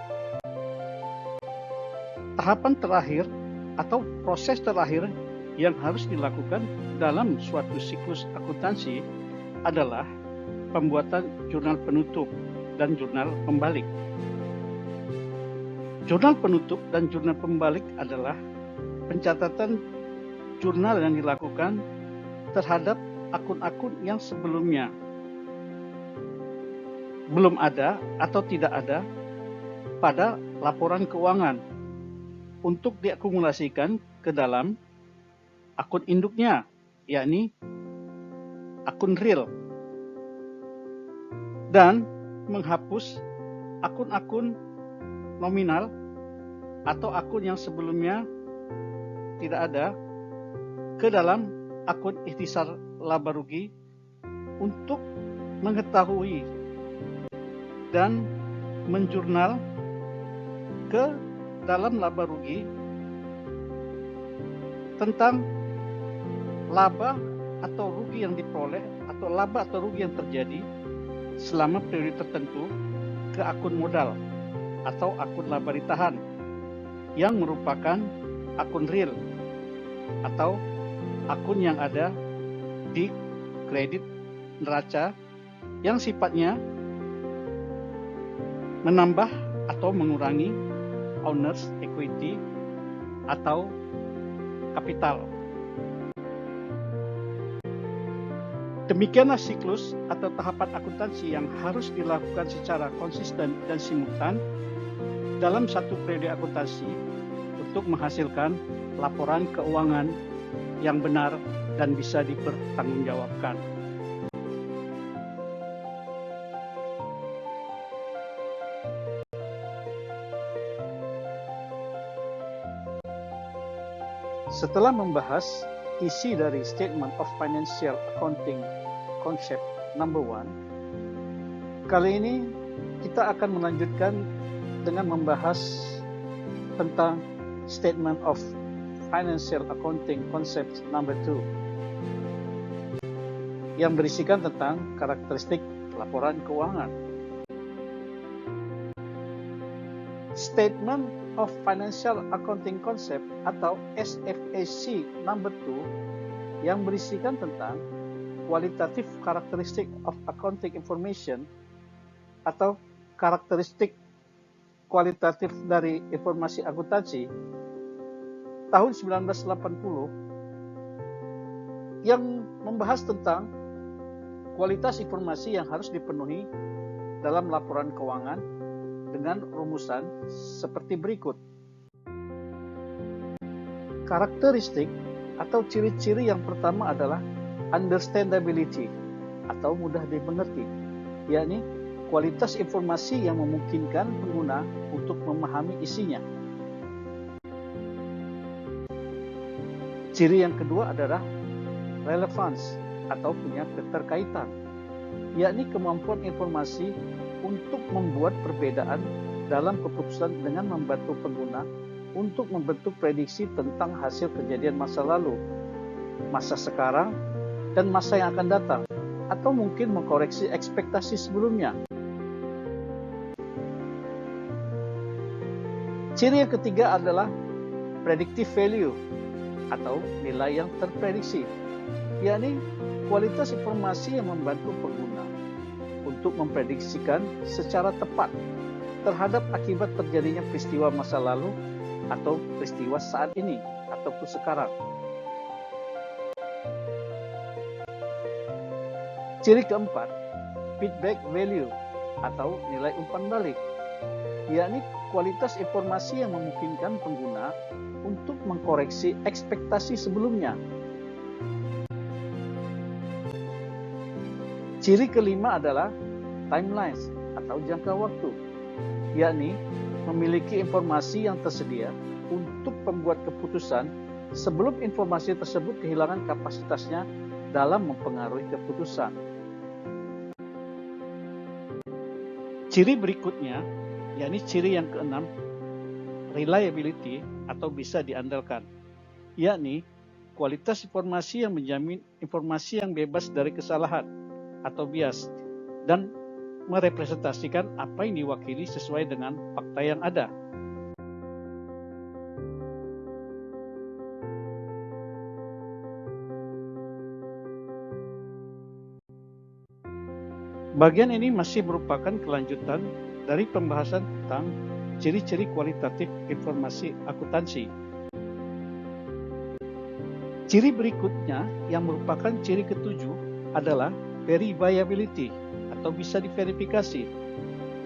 Tahapan terakhir atau proses terakhir yang harus dilakukan dalam suatu siklus akuntansi adalah pembuatan jurnal penutup dan jurnal pembalik. Jurnal penutup dan jurnal pembalik adalah pencatatan jurnal yang dilakukan terhadap akun-akun yang sebelumnya belum ada atau tidak ada pada laporan keuangan untuk diakumulasikan ke dalam akun induknya, yakni akun real, dan menghapus akun-akun nominal atau akun yang sebelumnya tidak ada ke dalam akun ikhtisar laba rugi untuk mengetahui dan menjurnal ke dalam laba rugi tentang laba atau rugi yang diperoleh atau laba atau rugi yang terjadi selama periode tertentu ke akun modal atau akun laba ditahan yang merupakan akun real atau akun yang ada di kredit neraca yang sifatnya menambah atau mengurangi owner's equity atau kapital. Demikianlah siklus atau tahapan akuntansi yang harus dilakukan secara konsisten dan simultan dalam satu periode akuntansi untuk menghasilkan laporan keuangan yang benar dan bisa dipertanggungjawabkan. Setelah membahas isi dari Statement of Financial Accounting Concept number 1, kali ini kita akan melanjutkan dengan membahas tentang Statement of Financial Accounting Concept number 2 yang berisikan tentang karakteristik laporan keuangan. Statement of Financial Accounting Concept atau SFAC number 2 yang berisikan tentang qualitative characteristic of accounting information atau karakteristik kualitatif dari informasi akuntansi tahun 1980 yang membahas tentang kualitas informasi yang harus dipenuhi dalam laporan keuangan dengan rumusan seperti berikut. Karakteristik atau ciri-ciri yang pertama adalah understandability atau mudah dimengerti, yakni kualitas informasi yang memungkinkan pengguna untuk memahami isinya. Ciri yang kedua adalah relevance atau punya keterkaitan, yakni kemampuan informasi untuk membuat perbedaan dalam keputusan dengan membantu pengguna untuk membentuk prediksi tentang hasil kejadian masa lalu, masa sekarang, dan masa yang akan datang, atau mungkin mengkoreksi ekspektasi sebelumnya. Ciri yang ketiga adalah predictive value atau nilai yang terprediksi, yakni kualitas informasi yang membantu pengguna untuk memprediksikan secara tepat terhadap akibat terjadinya peristiwa masa lalu atau peristiwa saat ini ataupun sekarang. Ciri keempat, feedback value atau nilai umpan balik, yakni kualitas informasi yang memungkinkan pengguna untuk mengkoreksi ekspektasi sebelumnya. Ciri kelima adalah timelines atau jangka waktu, yakni memiliki informasi yang tersedia untuk pembuat keputusan sebelum informasi tersebut kehilangan kapasitasnya dalam mempengaruhi keputusan. Ciri berikutnya, yakni ciri yang keenam, reliability atau bisa diandalkan, yakni kualitas informasi yang menjamin informasi yang bebas dari kesalahan atau bias dan merepresentasikan apa yang diwakili sesuai dengan fakta yang ada. Bagian ini masih merupakan kelanjutan dari pembahasan tentang ciri-ciri kualitatif informasi akuntansi. Ciri berikutnya yang merupakan ciri ketujuh adalah verifiability atau bisa diverifikasi,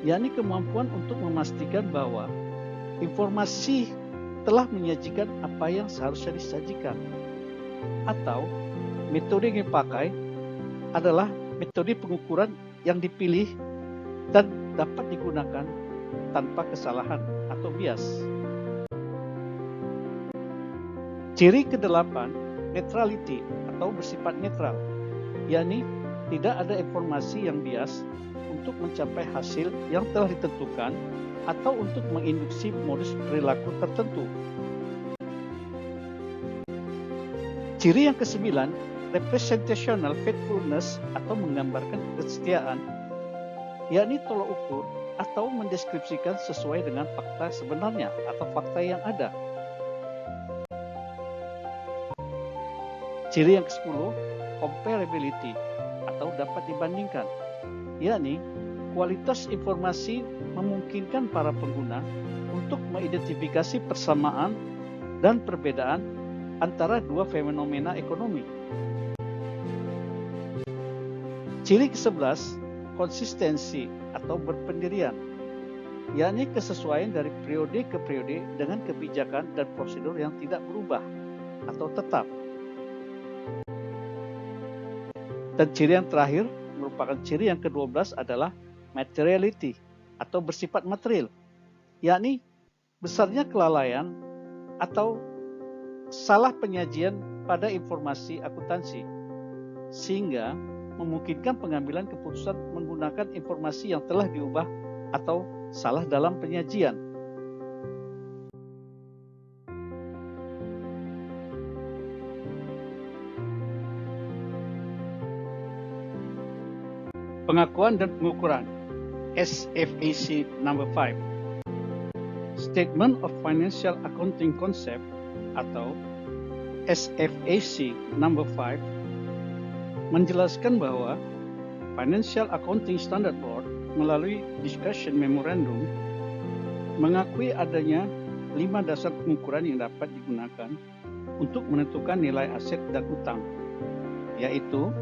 yakni kemampuan untuk memastikan bahwa informasi telah menyajikan apa yang seharusnya disajikan, atau metode yang dipakai adalah metode pengukuran yang dipilih dan dapat digunakan tanpa kesalahan atau bias. Ciri kedelapan, neutrality atau bersifat netral, yakni tidak ada informasi yang bias untuk mencapai hasil yang telah ditentukan atau untuk menginduksi modus perilaku tertentu. Ciri yang kesembilan, representational faithfulness atau menggambarkan kesetiaan, yakni tolak ukur atau mendeskripsikan sesuai dengan fakta sebenarnya atau fakta yang ada. Ciri yang ke-10, comparability atau dapat dibandingkan, yakni kualitas informasi memungkinkan para pengguna untuk mengidentifikasi persamaan dan perbedaan antara dua fenomena ekonomi. Ciri ke-11, konsistensi atau berpendirian, yakni kesesuaian dari periode ke periode dengan kebijakan dan prosedur yang tidak berubah atau tetap. Dan ciri yang terakhir merupakan ciri yang ke-12 adalah materiality atau bersifat material, yakni besarnya kelalaian atau salah penyajian pada informasi akuntansi, sehingga memungkinkan pengambilan keputusan menggunakan informasi yang telah diubah atau salah dalam penyajian. Pengakuan dan pengukuran SFAC number 5. Statement of Financial Accounting Concept atau SFAC number 5 menjelaskan bahwa Financial Accounting Standard Board melalui Discussion Memorandum mengakui adanya 5 dasar pengukuran yang dapat digunakan untuk menentukan nilai aset dan utang, yaitu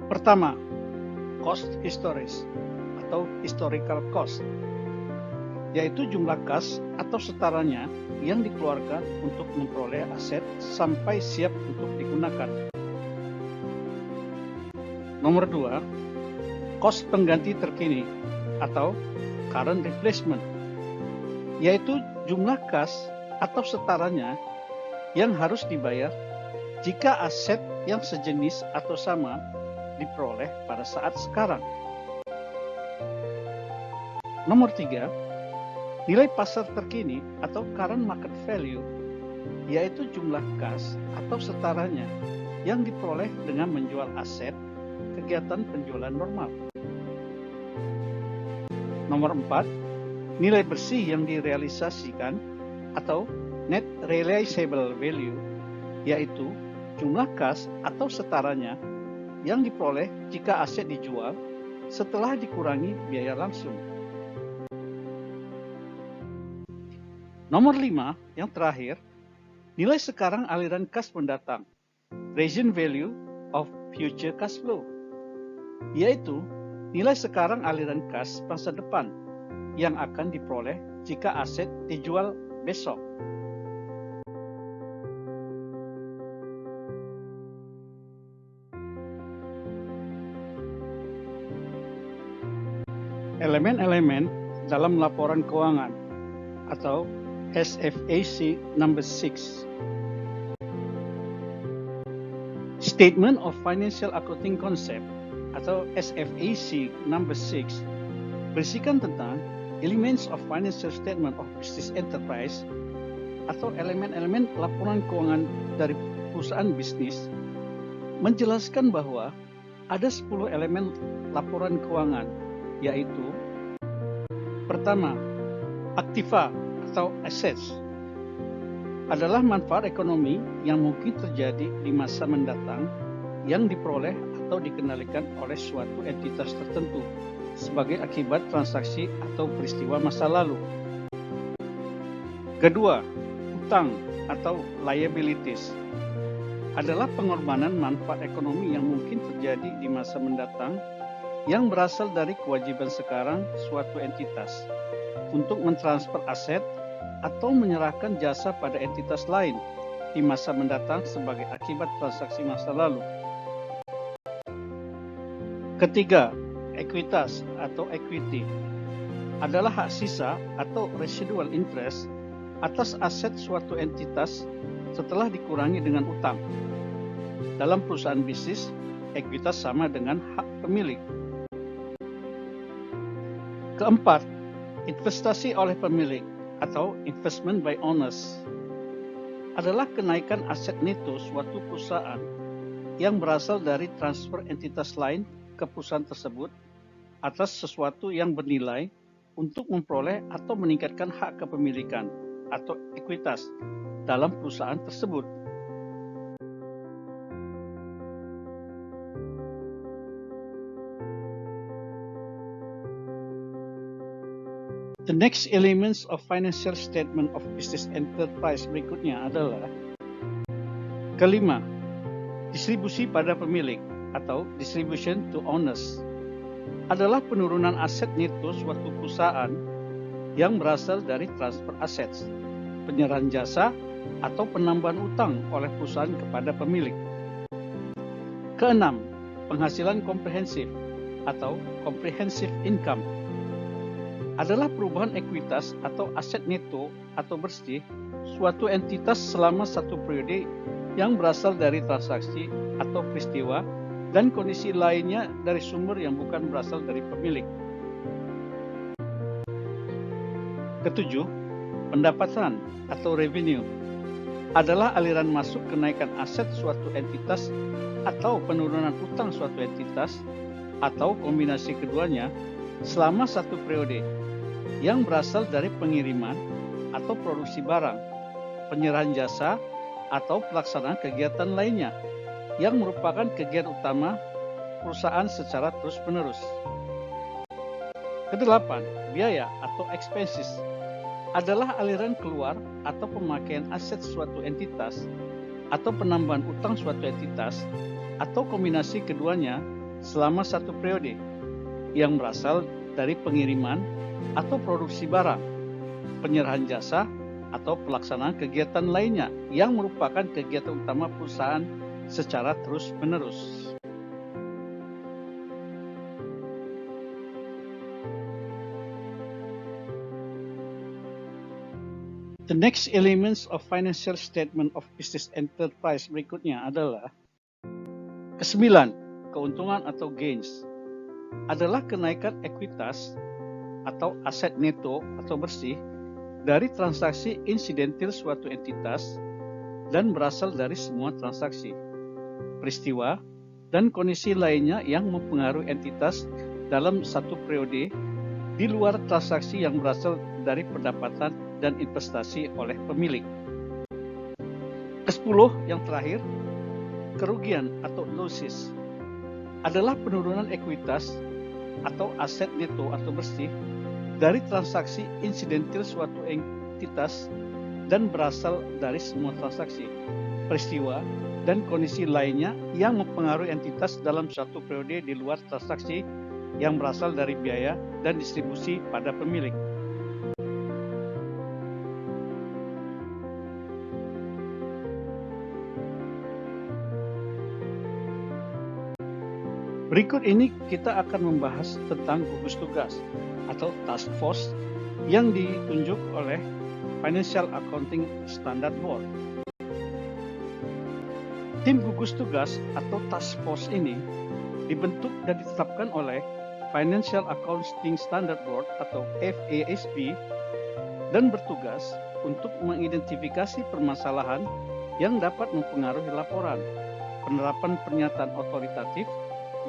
pertama, cost historis atau historical cost, yaitu jumlah kas atau setaranya yang dikeluarkan untuk memperoleh aset sampai siap untuk digunakan. Nomor 2, cost pengganti terkini atau current replacement, yaitu jumlah kas atau setaranya yang harus dibayar jika aset yang sejenis atau sama diperoleh pada saat sekarang. Nomor 3, nilai pasar terkini atau current market value, yaitu jumlah kas atau setaranya yang diperoleh dengan menjual aset kegiatan penjualan normal. Nomor 4, nilai bersih yang direalisasikan atau net realizable value, yaitu jumlah kas atau setaranya yang diperoleh jika aset dijual setelah dikurangi biaya langsung. Nomor 5, yang terakhir, nilai sekarang aliran kas mendatang, present value of future cash flow, yaitu nilai sekarang aliran kas masa depan yang akan diperoleh jika aset dijual besok. Elemen-elemen dalam laporan keuangan atau SFAC number 6. Statement of Financial Accounting Concept atau SFAC number 6 berisikan tentang Elements of Financial Statement of Business Enterprise atau elemen-elemen laporan keuangan dari perusahaan bisnis, menjelaskan bahwa ada 10 elemen laporan keuangan, yaitu pertama, aktiva atau assets adalah manfaat ekonomi yang mungkin terjadi di masa mendatang yang diperoleh atau dikendalikan oleh suatu entitas tertentu sebagai akibat transaksi atau peristiwa masa lalu. Kedua, utang atau liabilities adalah pengorbanan manfaat ekonomi yang mungkin terjadi di masa mendatang yang berasal dari kewajiban sekarang suatu entitas untuk mentransfer aset atau menyerahkan jasa pada entitas lain di masa mendatang sebagai akibat transaksi masa lalu. Ketiga, ekuitas atau equity adalah hak sisa atau residual interest atas aset suatu entitas setelah dikurangi dengan utang. Dalam perusahaan bisnis, ekuitas sama dengan hak pemilik. Keempat, investasi oleh pemilik atau investment by owners adalah kenaikan aset neto suatu perusahaan yang berasal dari transfer entitas lain ke perusahaan tersebut atas sesuatu yang bernilai untuk memperoleh atau meningkatkan hak kepemilikan atau ekuitas dalam perusahaan tersebut. The next elements of financial statement of business enterprise berikutnya adalah kelima, distribusi pada pemilik atau distribution to owners adalah penurunan aset neto suatu perusahaan yang berasal dari transfer assets, penyerahan jasa, atau penambahan utang oleh perusahaan kepada pemilik. Keenam, penghasilan komprehensif atau comprehensive income adalah perubahan ekuitas atau aset neto atau bersih suatu entitas selama satu periode yang berasal dari transaksi atau peristiwa dan kondisi lainnya dari sumber yang bukan berasal dari pemilik. Ketujuh, pendapatan atau revenue adalah aliran masuk kenaikan aset suatu entitas atau penurunan utang suatu entitas atau kombinasi keduanya selama satu periode yang berasal dari pengiriman, atau produksi barang, penyerahan jasa, atau pelaksanaan kegiatan lainnya yang merupakan kegiatan utama perusahaan secara terus-menerus. Kedelapan, biaya atau expenses adalah aliran keluar atau pemakaian aset suatu entitas atau penambahan utang suatu entitas atau kombinasi keduanya selama satu periode yang berasal dari pengiriman atau produksi barang, penyerahan jasa, atau pelaksanaan kegiatan lainnya yang merupakan kegiatan utama perusahaan secara terus-menerus. The next elements of financial statement of business enterprise berikutnya adalah kesembilan, keuntungan atau gains adalah kenaikan ekuitas atau aset neto atau bersih dari transaksi insidentil suatu entitas dan berasal dari semua transaksi, peristiwa, dan kondisi lainnya yang mempengaruhi entitas dalam satu periode di luar transaksi yang berasal dari pendapatan dan investasi oleh pemilik. Kesepuluh yang terakhir, kerugian atau losses adalah penurunan ekuitas atau aset neto atau bersih dari transaksi insidentil suatu entitas dan berasal dari semua transaksi, peristiwa, dan kondisi lainnya yang mempengaruhi entitas dalam suatu periode di luar transaksi yang berasal dari biaya dan distribusi pada pemilik. Berikut ini kita akan membahas tentang gugus tugas atau task force yang ditunjuk oleh Financial Accounting Standard Board. Tim gugus tugas atau task force ini dibentuk dan ditetapkan oleh Financial Accounting Standard Board atau FASB dan bertugas untuk mengidentifikasi permasalahan yang dapat mempengaruhi laporan, penerapan pernyataan otoritatif,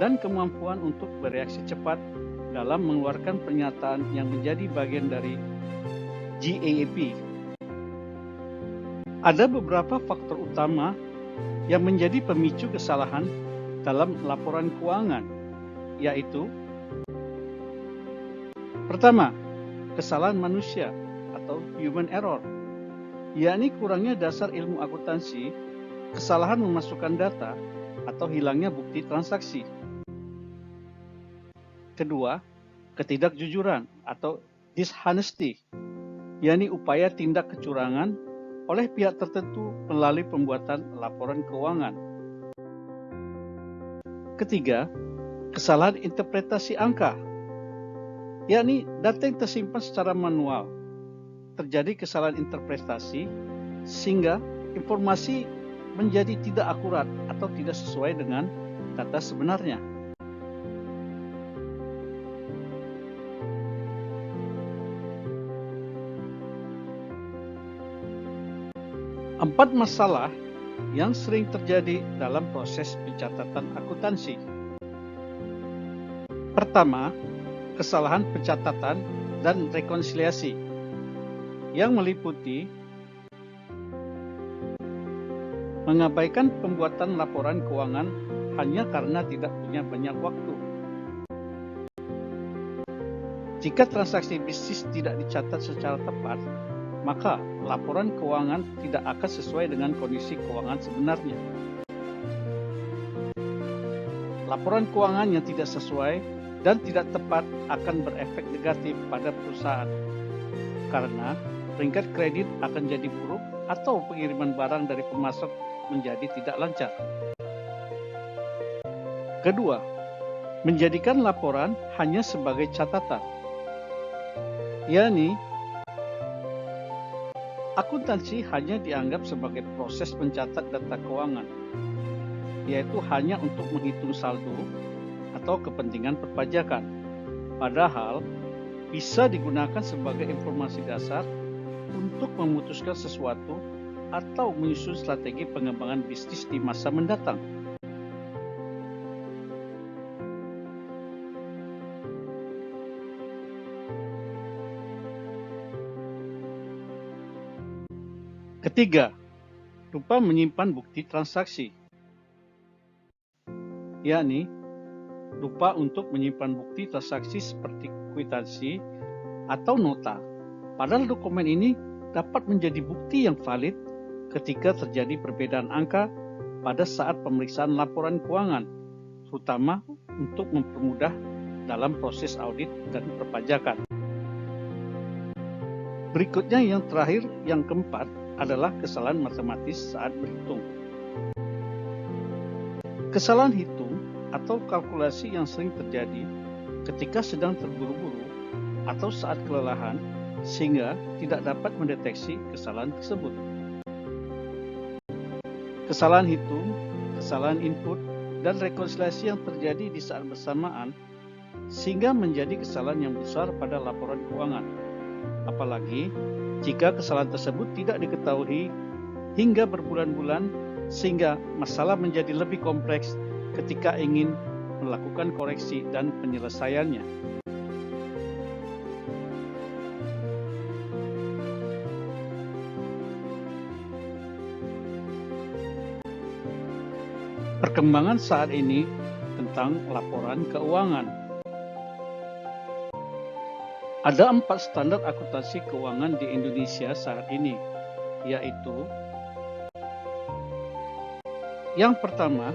dan kemampuan untuk bereaksi cepat dalam mengeluarkan pernyataan yang menjadi bagian dari GAAP. Ada beberapa faktor utama yang menjadi pemicu kesalahan dalam laporan keuangan, yaitu pertama, kesalahan manusia atau human error, yakni kurangnya dasar ilmu akuntansi, kesalahan memasukkan data, atau hilangnya bukti transaksi. Kedua, ketidakjujuran atau dishonesty, yakni upaya tindak kecurangan oleh pihak tertentu melalui pembuatan laporan keuangan. Ketiga, kesalahan interpretasi angka, yakni data yang tersimpan secara manual. Terjadi kesalahan interpretasi sehingga informasi menjadi tidak akurat atau tidak sesuai dengan data sebenarnya. Empat masalah yang sering terjadi dalam proses pencatatan akuntansi. Pertama, kesalahan pencatatan dan rekonsiliasi yang meliputi mengabaikan pembuatan laporan keuangan hanya karena tidak punya banyak waktu. Jika transaksi bisnis tidak dicatat secara tepat, maka laporan keuangan tidak akan sesuai dengan kondisi keuangan sebenarnya. Laporan keuangan yang tidak sesuai dan tidak tepat akan berefek negatif pada perusahaan, karena peringkat kredit akan jadi buruk atau pengiriman barang dari pemasok menjadi tidak lancar. Kedua, menjadikan laporan hanya sebagai catatan, yakni akuntansi hanya dianggap sebagai proses mencatat data keuangan, yaitu hanya untuk menghitung saldo atau kepentingan perpajakan, padahal bisa digunakan sebagai informasi dasar untuk memutuskan sesuatu atau menyusun strategi pengembangan bisnis di masa mendatang. Ketiga, lupa menyimpan bukti transaksi, yakni lupa untuk menyimpan bukti transaksi seperti kwitansi atau nota. Padahal dokumen ini dapat menjadi bukti yang valid ketika terjadi perbedaan angka pada saat pemeriksaan laporan keuangan, terutama untuk mempermudah dalam proses audit dan perpajakan. Berikutnya yang terakhir, yang keempat, adalah kesalahan matematis saat berhitung. Kesalahan hitung atau kalkulasi yang sering terjadi ketika sedang terburu-buru atau saat kelelahan sehingga tidak dapat mendeteksi kesalahan tersebut. Kesalahan hitung, kesalahan input, dan rekonsiliasi yang terjadi di saat bersamaan sehingga menjadi kesalahan yang besar pada laporan keuangan. Apalagi jika kesalahan tersebut tidak diketahui hingga berbulan-bulan sehingga masalah menjadi lebih kompleks ketika ingin melakukan koreksi dan penyelesaiannya. Perkembangan saat ini tentang laporan keuangan. Ada 4 standar akuntansi keuangan di Indonesia saat ini, yaitu yang pertama,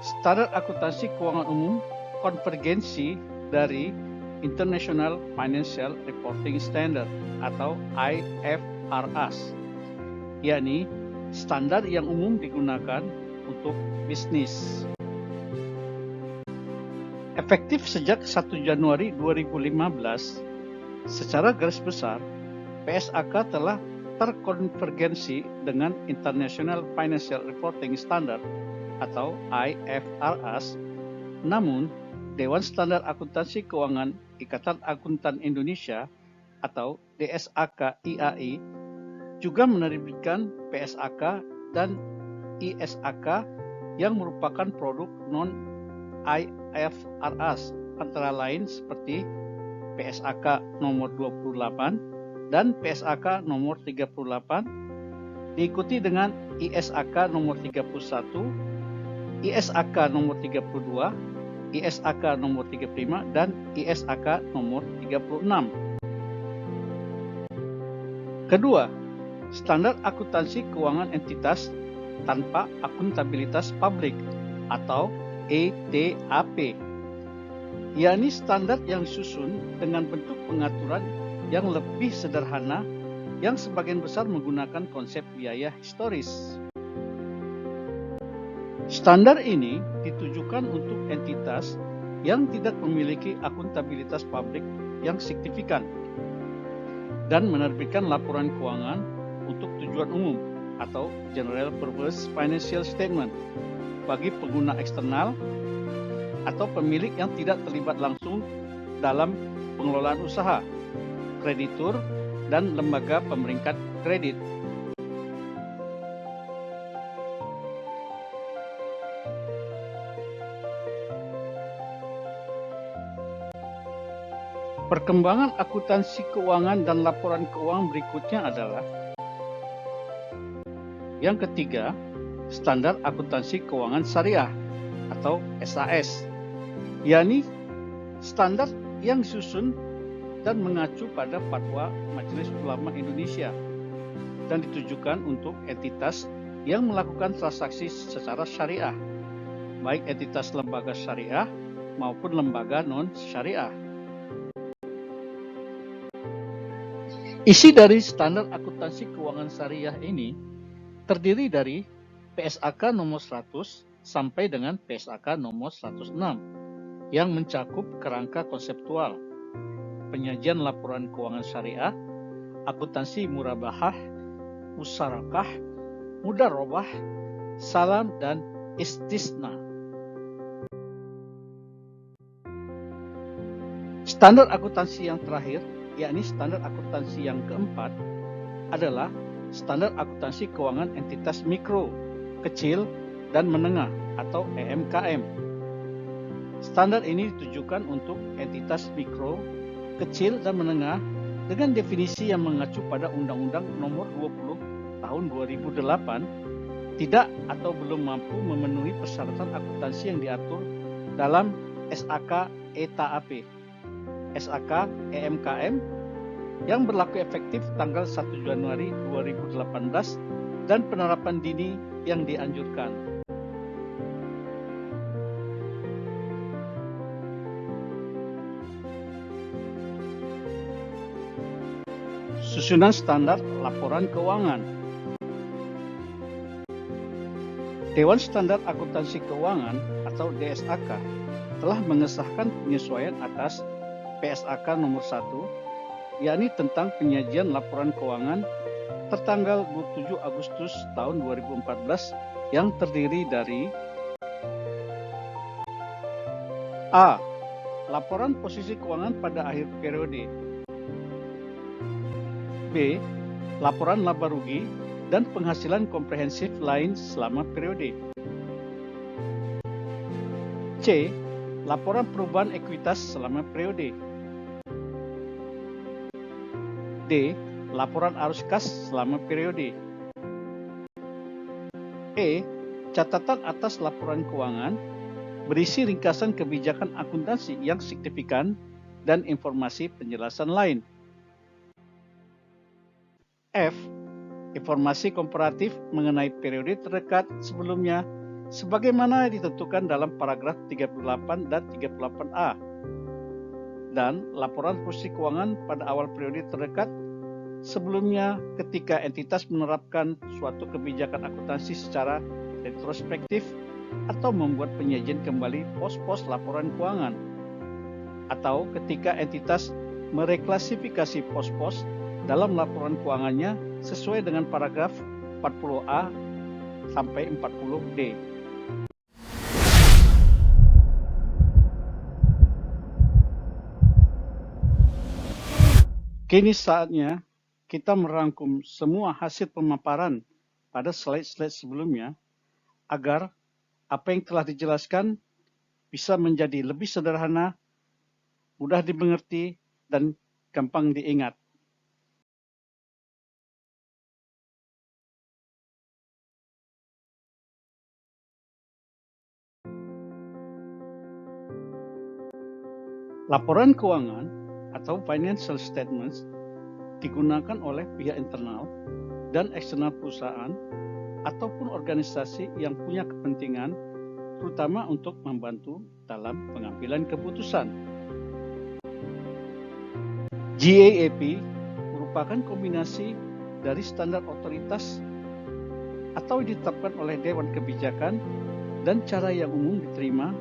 standar akuntansi keuangan umum konvergensi dari International Financial Reporting Standard atau IFRS, yakni standar yang umum digunakan untuk bisnis. Efektif sejak 1 Januari 2015, secara garis besar, PSAK telah terkonvergensi dengan International Financial Reporting Standard atau IFRS. Namun, Dewan Standar Akuntansi Keuangan Ikatan Akuntan Indonesia atau DSAK IAI juga menerbitkan PSAK dan ISAK yang merupakan produk non-IFRS, antara lain seperti PSAK nomor 28 dan PSAK nomor 38, diikuti dengan ISAK nomor 31, ISAK nomor 32, ISAK nomor 35, dan ISAK nomor 36. Kedua, standar akuntansi keuangan entitas tanpa akuntabilitas publik atau ETAP, yakni standar yang disusun dengan bentuk pengaturan yang lebih sederhana yang sebagian besar menggunakan konsep biaya historis. Standar ini ditujukan untuk entitas yang tidak memiliki akuntabilitas publik yang signifikan dan menerbitkan laporan keuangan untuk tujuan umum atau General Purpose Financial Statement bagi pengguna eksternal atau pemilik yang tidak terlibat langsung dalam pengelolaan usaha, kreditur, dan lembaga pemeringkat kredit. Perkembangan akuntansi keuangan dan laporan keuangan berikutnya adalah yang ketiga, standar akuntansi keuangan syariah atau SAS, yakni standar yang disusun dan mengacu pada fatwa Majelis Ulama Indonesia dan ditujukan untuk entitas yang melakukan transaksi secara syariah, baik entitas lembaga syariah maupun lembaga non-syariah. Isi dari standar akuntansi keuangan syariah ini terdiri dari PSAK nomor 100 sampai dengan PSAK nomor 106 yang mencakup kerangka konseptual, penyajian laporan keuangan syariah, akuntansi murabahah, musyarakah, mudarobah, salam, dan istisna. Standar akuntansi yang terakhir, yakni standar akuntansi yang keempat, adalah standar akuntansi keuangan entitas mikro, kecil, dan menengah atau EMKM. Standar ini ditujukan untuk entitas mikro, kecil, dan menengah dengan definisi yang mengacu pada Undang-Undang Nomor 20 Tahun tahun 2008 tidak atau belum mampu memenuhi persyaratan akuntansi yang diatur dalam SAK ETAP, SAK EMKM yang berlaku efektif tanggal 1 Januari 2018 dan penerapan dini yang dianjurkan. Susunan standar laporan keuangan. Dewan Standar Akuntansi Keuangan atau DSAK telah mengesahkan penyesuaian atas PSAK nomor 1, yakni tentang penyajian laporan keuangan tertanggal 27 Agustus tahun 2014 yang terdiri dari A. Laporan posisi keuangan pada akhir periode. B. Laporan laba rugi dan penghasilan komprehensif lain selama periode. C. Laporan perubahan ekuitas selama periode. D. Laporan arus kas selama periode. E. Catatan atas laporan keuangan berisi ringkasan kebijakan akuntansi yang signifikan dan informasi penjelasan lain. F. Informasi komparatif mengenai periode terdekat sebelumnya sebagaimana ditentukan dalam paragraf 38 dan 38A. Dan laporan posisi keuangan pada awal periode terdekat sebelumnya ketika entitas menerapkan suatu kebijakan akuntansi secara retrospektif atau membuat penyajian kembali pos-pos laporan keuangan, atau ketika entitas mereklasifikasi pos-pos dalam laporan keuangannya sesuai dengan paragraf 40A sampai 40D. Kini saatnya kita merangkum semua hasil pemaparan pada slide-slide sebelumnya agar apa yang telah dijelaskan bisa menjadi lebih sederhana, mudah dimengerti, dan gampang diingat. Laporan keuangan atau financial statements digunakan oleh pihak internal dan eksternal perusahaan ataupun organisasi yang punya kepentingan, terutama untuk membantu dalam pengambilan keputusan. GAAP merupakan kombinasi dari standar otoritas atau ditetapkan oleh Dewan Kebijakan dan cara yang umum diterima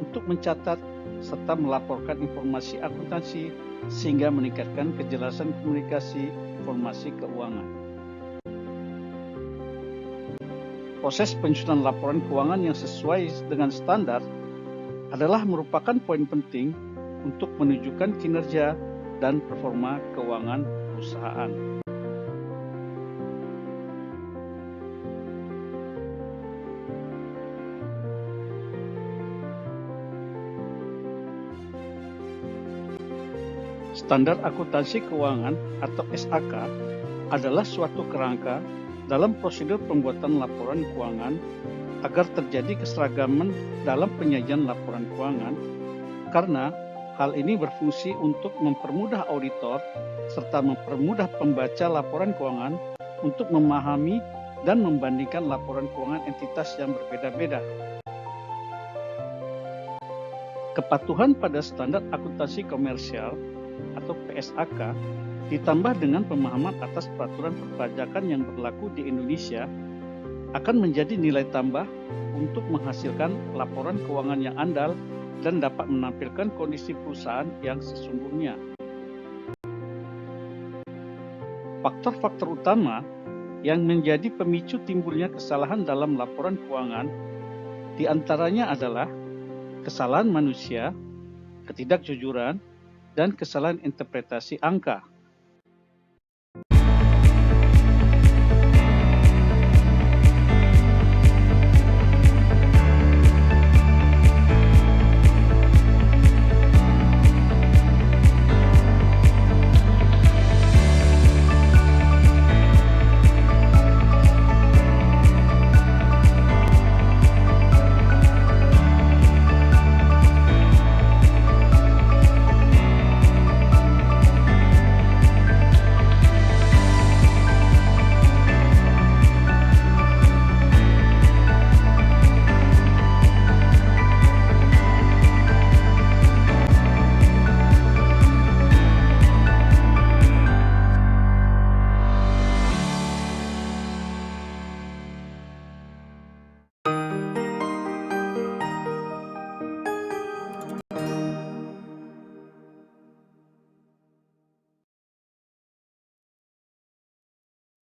untuk mencatat serta melaporkan informasi akuntansi sehingga meningkatkan kejelasan komunikasi informasi keuangan. Proses penyusunan laporan keuangan yang sesuai dengan standar adalah merupakan poin penting untuk menunjukkan kinerja dan performa keuangan perusahaan. Standar akuntansi keuangan atau SAK adalah suatu kerangka dalam prosedur pembuatan laporan keuangan agar terjadi keseragaman dalam penyajian laporan keuangan, karena hal ini berfungsi untuk mempermudah auditor serta mempermudah pembaca laporan keuangan untuk memahami dan membandingkan laporan keuangan entitas yang berbeda-beda. Kepatuhan pada standar akuntansi komersial atau PSAK ditambah dengan pemahaman atas peraturan perpajakan yang berlaku di Indonesia akan menjadi nilai tambah untuk menghasilkan laporan keuangan yang andal dan dapat menampilkan kondisi perusahaan yang sesungguhnya. Faktor-faktor utama yang menjadi pemicu timbulnya kesalahan dalam laporan keuangan diantaranya adalah kesalahan manusia, ketidakjujuran, dan kesalahan interpretasi angka.